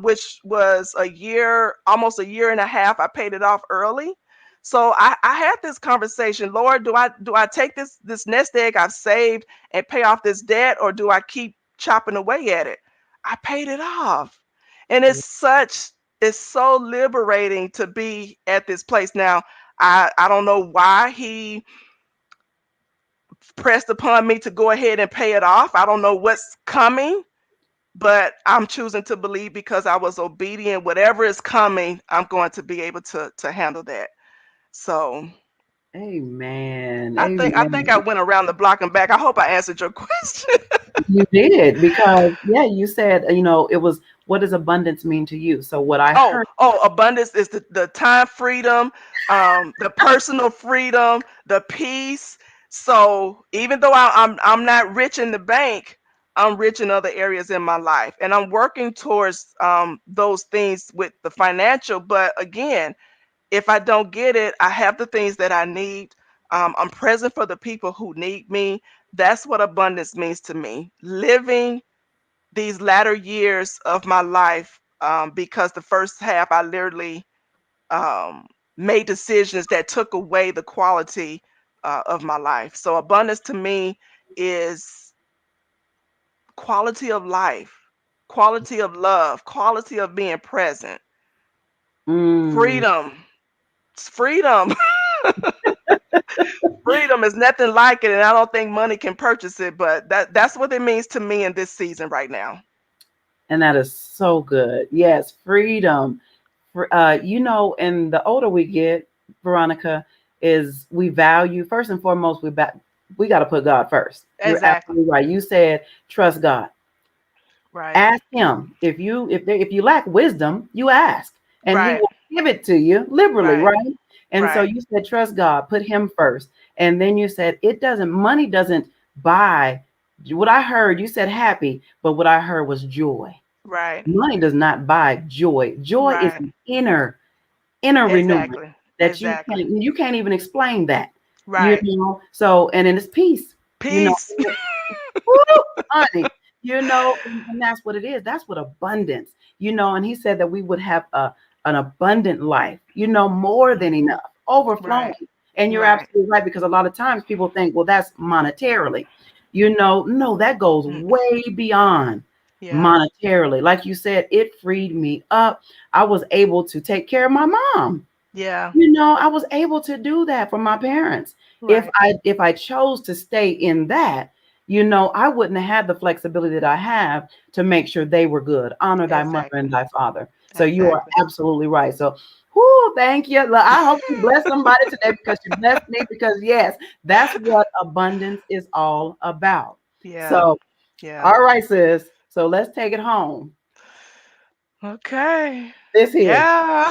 which was a year, almost a year and a half. I paid it off early. So I had this conversation, Lord, do I take this nest egg I've saved and pay off this debt, or do I keep chopping away at it? I paid it off. And it's so liberating to be at this place now. I don't know why he pressed upon me to go ahead and pay it off. I don't know what's coming, but I'm choosing to believe because I was obedient. Whatever is coming, I'm going to be able to handle that. So Amen. I think I Amen. went around the block and back. I hope I answered your question. You did because yeah, you said it was what does abundance mean to you? So what I Oh, heard. abundance is the time freedom, the personal freedom, the peace. So even though I'm not rich in the bank, I'm rich in other areas in my life, and I'm working towards those things with the financial. But again, if I don't get it, I have the things that I need. I'm present for the people who need me. That's what abundance means to me. Living these latter years of my life, because the first half I literally um, made decisions that took away the quality of my life. So abundance to me is quality of life, quality of love, quality of being present, Mm, freedom. It's freedom. Freedom is nothing like it, and I don't think money can purchase it. But that's what it means to me in this season right now. and that is so good. Yes, freedom. And the older we get, Veronica, is we value first and foremost. We got to put God first. You're Exactly. absolutely right. You said trust God. Right. Ask Him if you lack wisdom, you ask, and He Right. will give it to you liberally, Right. right? And so Right. you said trust God, put Him first, and then you said money doesn't buy. What I heard, you said happy, but what I heard was joy. Right. Money does not buy joy. Joy is Right. an inner renewal Exactly. that Exactly. you can't even explain that. Right. So and then it's peace. You know, Peace. woo, honey. And that's what it is. That's what abundance. And he said that we would have an abundant life. More than enough, overflowing. Right. And you're Right. absolutely right because a lot of times people think, well, that's monetarily. No, that goes Mm-mm. way beyond Yeah. monetarily. Like you said, it freed me up. I was able to take care of my mom. Yeah. I was able to do that for my parents. If Right. I chose to stay in that, I wouldn't have had the flexibility that I have to make sure they were good. Honor thy mother and Exactly. thy father. So you are Exactly. absolutely right. So, thank you. Look, I hope you bless somebody today because you blessed me. Because yes, that's what abundance is all about. Yeah. So, Yeah. all right, sis. So let's take it home. Okay. This here. Yeah.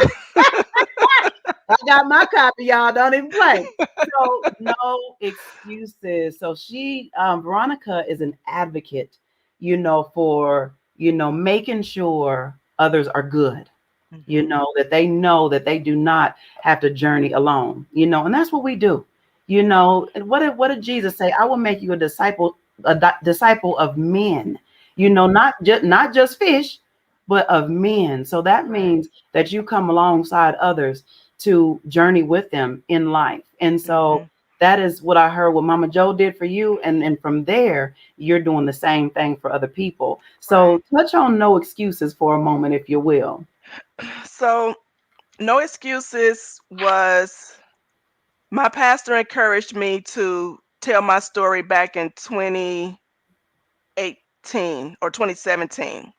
I got my copy, y'all. Don't even play. So no excuses. So Veronica is an advocate, for, making sure others are good, Hmm. that they know that they do not have to journey alone, and that's what we do, and what did Jesus say? I will make you a disciple, disciple of men, not just fish, but of men. So that Right. means that you come alongside others to journey with them in life. And so Hmm. that is what I heard what Mama Joe did for you. And from there, you're doing the same thing for other people. Right. So touch on no excuses for a moment, if you will. So no excuses was my pastor encouraged me to tell my story back in 2018 or 2017.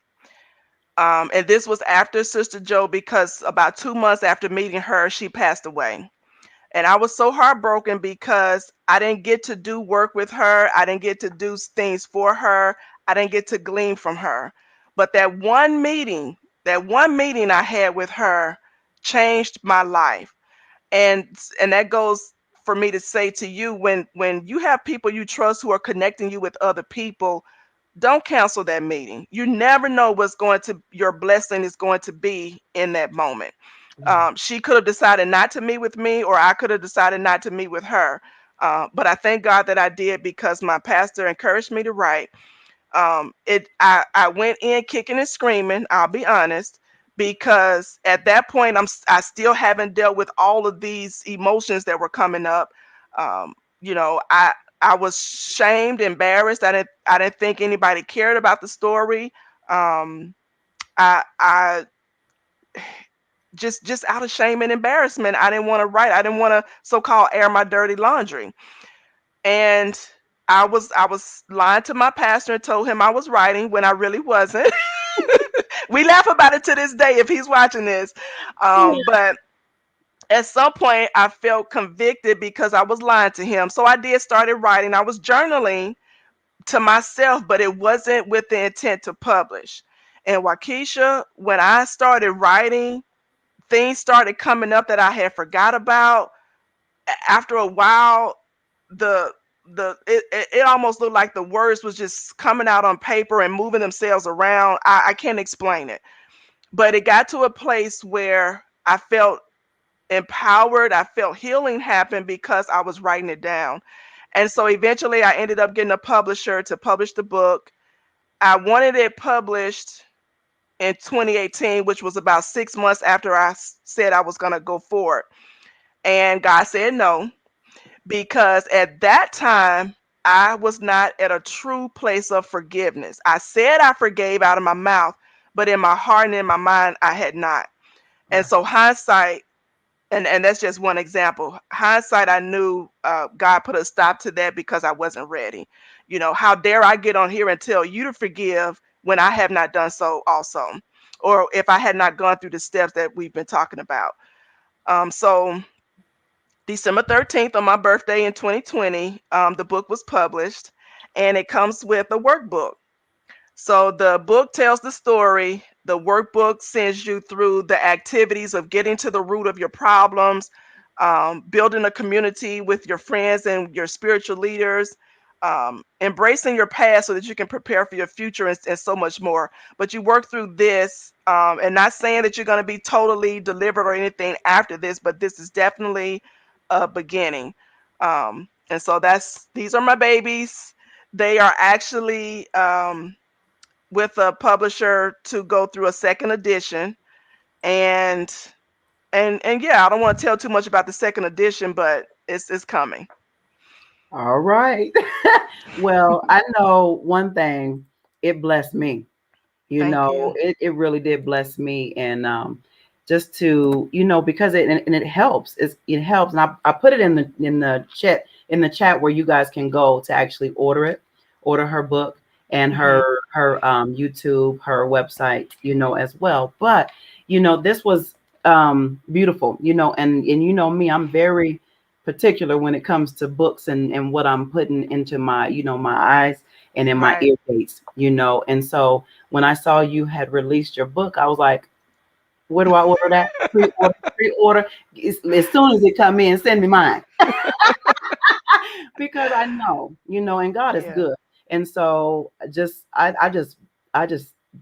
And this was after Sister Joe, because about 2 months after meeting her, she passed away. And I was so heartbroken because I didn't get to do work with her. I didn't get to do things for her. I didn't get to glean from her. But that one meeting I had with her changed my life. And that goes for me to say to you, when you have people you trust who are connecting you with other people, don't cancel that meeting. You never know your blessing is going to be in that moment. She could have decided not to meet with me, or I could have decided not to meet with her. But I thank God that I did, because my pastor encouraged me to write. I went in kicking and screaming, I'll be honest, because at that point I still haven't dealt with all of these emotions that were coming up. You know, I was shamed, embarrassed. I didn't think anybody cared about the story. I just out of shame and embarrassment, I didn't want to write. I didn't want to so-called air my dirty laundry. And I was lying to my pastor and told him I was writing when I really wasn't. We laugh about it to this day if he's watching this. But at some point I felt convicted because I was lying to him. So I did started writing. I was journaling to myself, but it wasn't with the intent to publish. And Waukesha, when I started writing, things started coming up that I had forgot about. After a while, the it almost looked like the words was just coming out on paper and moving themselves around. I can't explain it, but it got to a place where I felt empowered. I felt healing happen because I was writing it down. And so eventually I ended up getting a publisher to publish the book. I wanted it published in 2018, which was about 6 months after I said I was going to go for it. And God said no, because at that time, I was not at a true place of forgiveness. I said I forgave out of my mouth, but in my heart and in my mind, I had not. And so hindsight, and that's just one example. Hindsight, I knew God put a stop to that because I wasn't ready. You know, how dare I get on here and tell you to forgive when I have not done so also, or if I had not gone through the steps that we've been talking about. So December 13th, on my birthday in 2020, the book was published, and it comes with a workbook. So the book tells the story. The workbook sends you through the activities of getting to the root of your problems, building a community with your friends and your spiritual leaders, embracing your past so that you can prepare for your future, and so much more. But you work through this, and not saying that you're going to be totally delivered or anything after this, but this is definitely a beginning. And so these are my babies. They are actually with a publisher to go through a second edition. And yeah, I don't want to tell too much about the second edition, but it's coming. All right. Well, I know one thing, it blessed me. Thank you. It really did bless me. And just to, because it helps. It helps. And I put it in the chat where you guys can go to actually order her book and her YouTube, her website, as well. But this was beautiful, and me, I'm very particular when it comes to books and what I'm putting into my, my eyes and in my ear gates, and so when I saw you had released your book, I was like, where do I order that? Pre-order. As soon as it come in, send me mine. Because I know, and God is good. And so I just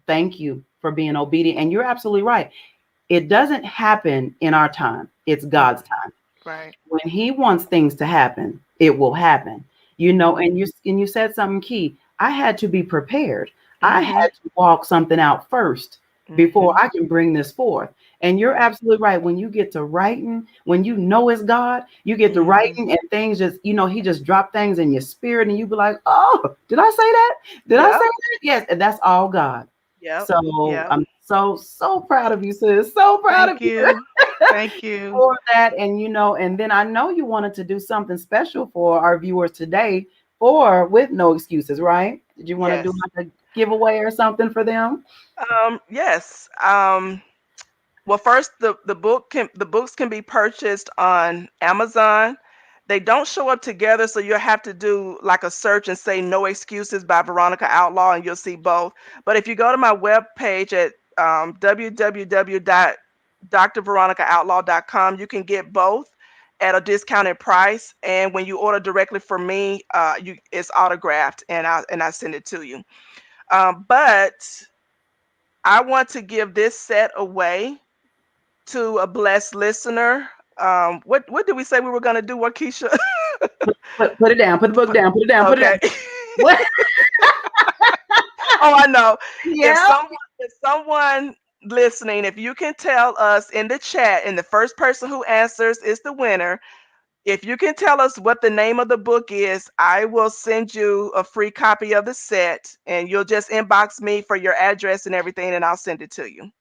thank you for being obedient. And you're absolutely right. It doesn't happen in our time. It's God's time. Right. When he wants things to happen, it will happen. And you said something key. I had to be prepared. I had to walk something out first before I can bring this forth. And you're absolutely right. When you get to writing, when it's God, you get to writing and things just, he just dropped things in your spirit and you be like, oh, did I say that? Did I say that? Yes. And that's all God. So I'm so proud of you, sis. So proud of you. Thank you for that. And and then I know you wanted to do something special for our viewers today with No Excuses, right? Did you want to do like giveaway or something for them? Yes. Well, first, the books can be purchased on Amazon. They don't show up together, so you'll have to do like a search and say "No Excuses" by Veronica Outlaw, and you'll see both. But if you go to my webpage at www.drveronicaoutlaw.com, you can get both at a discounted price. And when you order directly from me, it's autographed, and I send it to you. But I want to give this set away to a blessed listener. What did we say we were going to do, Waukesha? Put it down. Put the book down. Put it down. Put Okay. it down. What? Oh, I know. Yeah. If someone listening, if you can tell us in the chat, and the first person who answers is the winner. If you can tell us what the name of the book is, I will send you a free copy of the set, and you'll just inbox me for your address and everything, and I'll send it to you.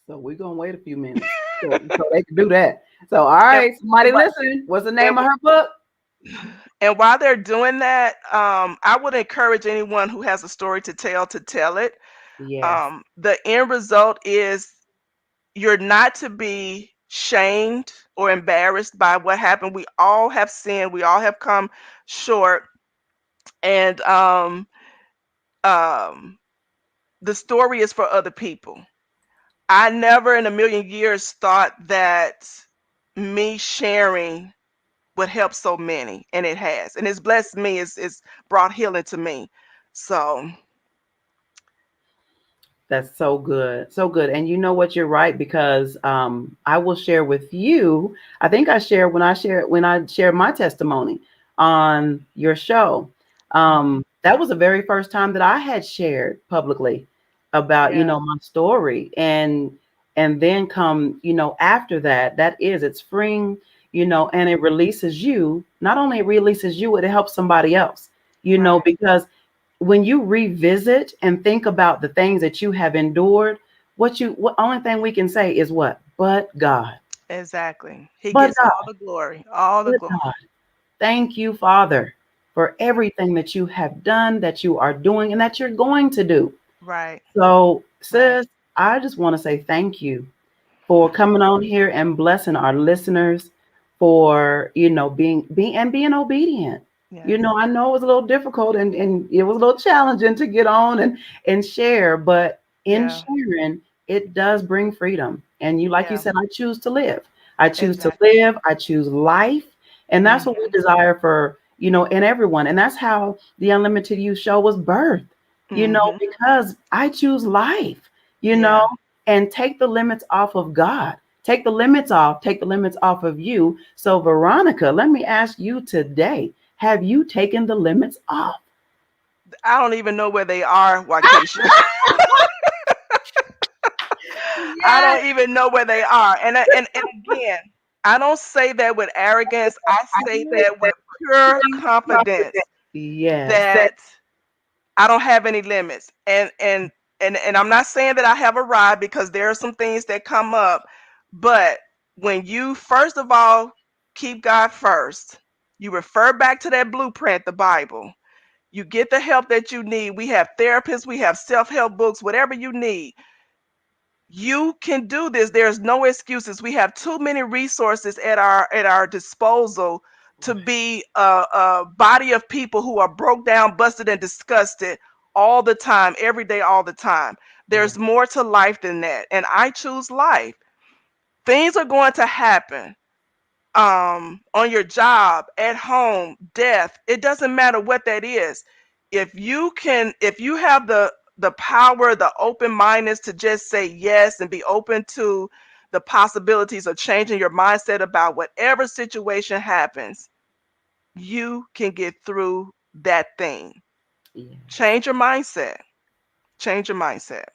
So we're gonna wait a few minutes so they can do that. So all right, somebody listen. What's the name of her book? And while they're doing that, I would encourage anyone who has a story to tell it. Yes. The end result is you're not to be shamed or embarrassed by what happened. We all have sinned. We all have come short. And the story is for other people. I never in a million years thought that me sharing would help so many, and it has, and it's blessed me. It's brought healing to me. So That's so good. So good. And you know what? You're right, because I will share with you. I think I shared when I shared my testimony on your show. That was the very first time that I had shared publicly about, yeah, my story. And then come, after that, it's freeing, and it releases you. Not only it releases you, it helps somebody else, right, because when you revisit and think about the things that you have endured, what only thing we can say is what? But God. exactly. He But gets God. all the glory, all the But glory. God. Thank you, Father, for everything that you have done, that you are doing, and that you're going to do. Right, So, right. sis, I just want to say thank you for coming on here and blessing our listeners, for being obedient. Yes, I know it was a little difficult, and it was a little challenging to get on and share, but in yeah, sharing, it does bring freedom. And like you yeah, said, I choose to live. I choose to exactly. live. I choose life. And that's what we Mm-hmm, desire for, in everyone. And that's how the Unlimited Youth Show was birthed, mm-hmm. because I choose life, you know, Yeah. and take the limits off of God. Take the limits off. Take the limits off of you. So, Veronica, let me ask you today, have you taken the limits off? I don't even know where they are, Waukesha. I Yes. don't even know where they are. And again, I don't say that with arrogance. I say that with pure confidence Yes. that I don't have any limits. And I'm not saying that I have arrived, because there are some things that come up. But when you first of all keep God first, you refer back to that blueprint, the Bible. You get the help that you need. We have therapists, we have self-help books, whatever you need. You can do this. There's no excuses. We have too many resources at our disposal to be a body of people who are broke down, busted, and disgusted all the time, every day, all the time. Yeah. There's more to life than that, and I choose life. Things are going to happen, on your job, at home, death. It doesn't matter what that is. If you have the power, the open mindedness to just say yes and be open to the possibilities of changing your mindset about whatever situation happens, you can get through that thing. Yeah. Change your mindset. Change your mindset.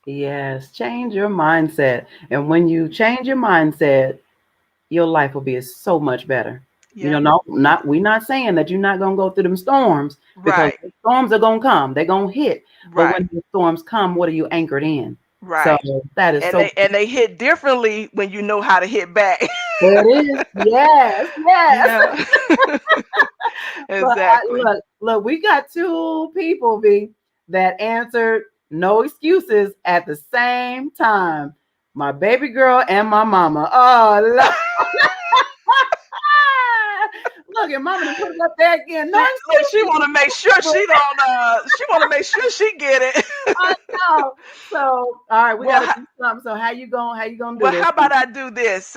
Yes. Change your mindset. And when you change your mindset, your life will be so much better. Yeah. No, we're not saying that you're not gonna go through them storms, because Right. the storms are gonna come, they're gonna hit. But Right. when the storms come, what are you anchored in? So Right. that is And so they hit differently when you know how to hit back. there it is. Yes, yes. Yeah. Exactly. Look, we got two people, V, that answered no excuses at the same time. My baby girl and my mama. Oh, look. Look, and mama done put it up there again. No She want to make sure excuses. she don't. She want to make sure she get it. I know. So, all right, we Well, got to do something. So, how you gonna do well, this? how about I do this?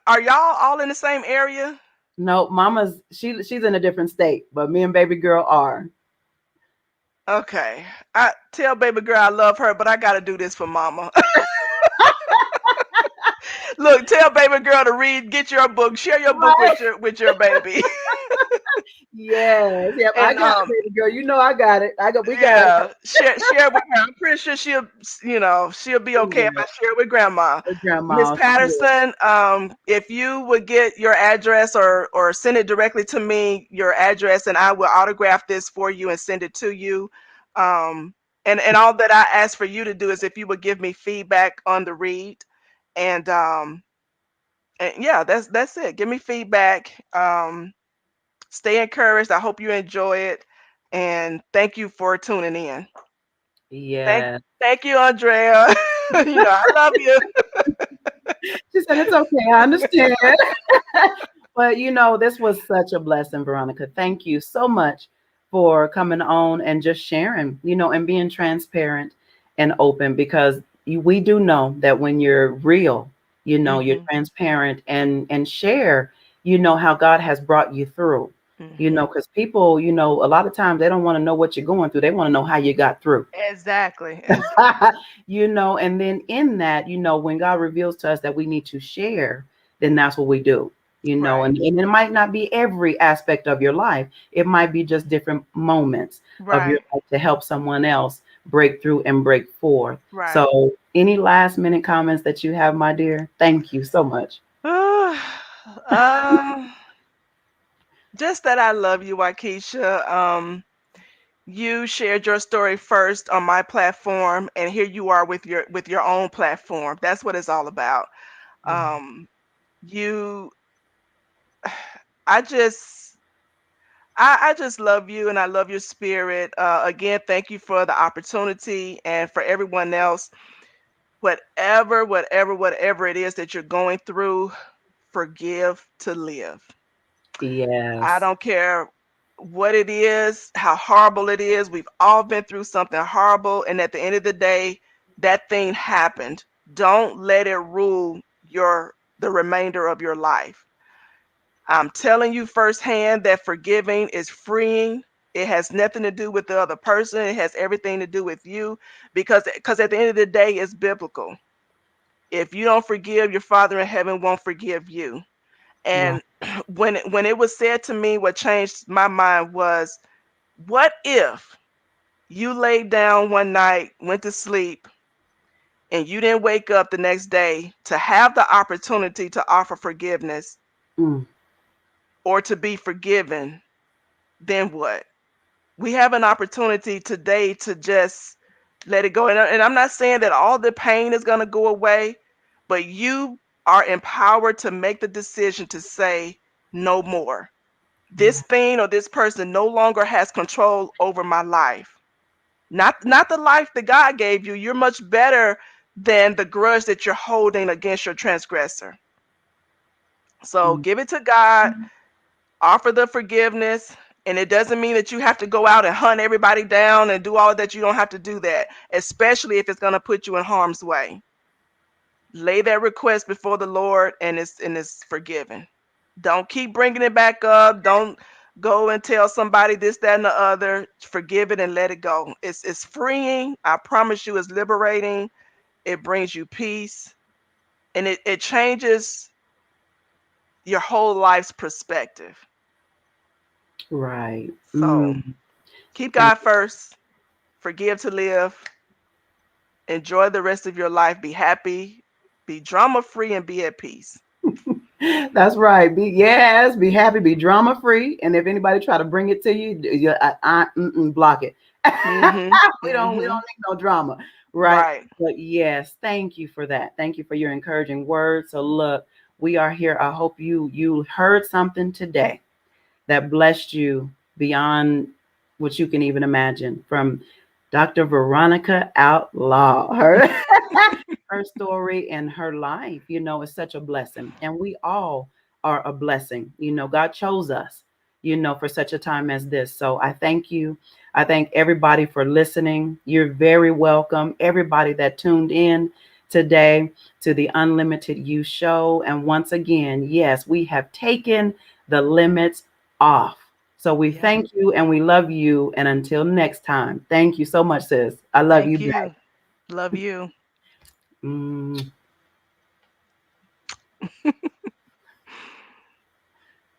Are y'all all in the same area? No, mama's she's in a different state, but me and baby girl are. Okay. I tell baby girl I love her, but I got to do this for mama. Look, tell baby girl to read, get your book, share your book Right. with your baby. Yes, yep. I And got it, baby girl. You know I got it. We got it. yeah, share with her. I'm pretty sure she'll be okay if Yeah, I share it with grandma. with Miss grandma. She will. Patterson, if you would get your address or send it directly to me, your address, and I will autograph this for you and send it to you. Um, and all that I ask for you to do is if you would give me feedback on the read, and yeah, that's it. Give me feedback. Stay encouraged. I hope you enjoy it, and thank you for tuning in. Thank Yeah. thank you, Andrea. I love you. She said it's okay. I understand. But this was such a blessing, Veronica. Thank you so much for coming on and just sharing, and being transparent and open because we do know that when you're real, you're Mhm. transparent and share, how God has brought you through. Mhm. Because people, a lot of times they don't want to know what you're going through. They want to know how you got through. Exactly. And then in that, when God reveals to us that we need to share, then that's what we do, Right. and it might not be every aspect of your life. It might be just different moments of your Right. life to help someone else break through and break forth. Right. So any last minute comments that you have, my dear? Thank you so much. um, just that I love you, Waukesha. You shared your story first on my platform, and here you are with your own platform. That's what it's all about. Um, you, I just I just love you and I love your spirit. Again, thank you for the opportunity and for everyone else. Whatever it is that you're going through, forgive to live. I Yes. don't care what it is, how horrible it is. We've all been through something horrible. And at the end of the day, that thing happened. Don't let it rule the remainder of your life. I'm telling you firsthand that forgiving is freeing. It has nothing to do with the other person. It has everything to do with you because at the end of the day, it's biblical. If you don't forgive, your Father in heaven won't forgive you. Right. And when it was said to me, what changed my mind was, what if you laid down one night, went to sleep, and you didn't wake up the next day to have the opportunity to offer forgiveness Mm. or to be forgiven? Then what? We have an opportunity today to just let it go. And I'm not saying that all the pain is going to go away, but you are empowered to make the decision to say no more. This Yeah. thing or this person no longer has control over my life. Not the life that God gave you. You're much better than the grudge that you're holding against your transgressor. So Mm. give it to God, offer the forgiveness, and it doesn't mean that you have to go out and hunt everybody down and do all of that. You don't have to do that, especially if it's going to put you in harm's way. Lay that request before the Lord, and it's forgiven. Don't keep bringing it back up. Don't go and tell somebody this, that, and the other. Forgive it and let it go. It's freeing. I promise you, it's liberating. It brings you peace, and it changes your whole life's perspective. Right. So Mm. keep And God first. Forgive to live. Enjoy the rest of your life. Be happy. Be drama free and be at peace. that's right. Be happy, be drama free. And if anybody try to bring it to you, block it. Mhm. We don't Mhm. need no drama. Right. Right. But yes, thank you for that. Thank you for your encouraging words. So look, we are here. I hope you heard something today that blessed you beyond what you can even imagine, from Dr. Veronica Outlaw. Her story and her life, is such a blessing. And we all are a blessing. God chose us, for such a time as this. So I thank you. I thank everybody for listening. You're very welcome. Everybody that tuned in today to the Unlimited You show. And once again, yes, we have taken the limits off. So we thank you and we love you. And until next time, thank you so much, sis. I love Thank you back. you. Love you. Mm.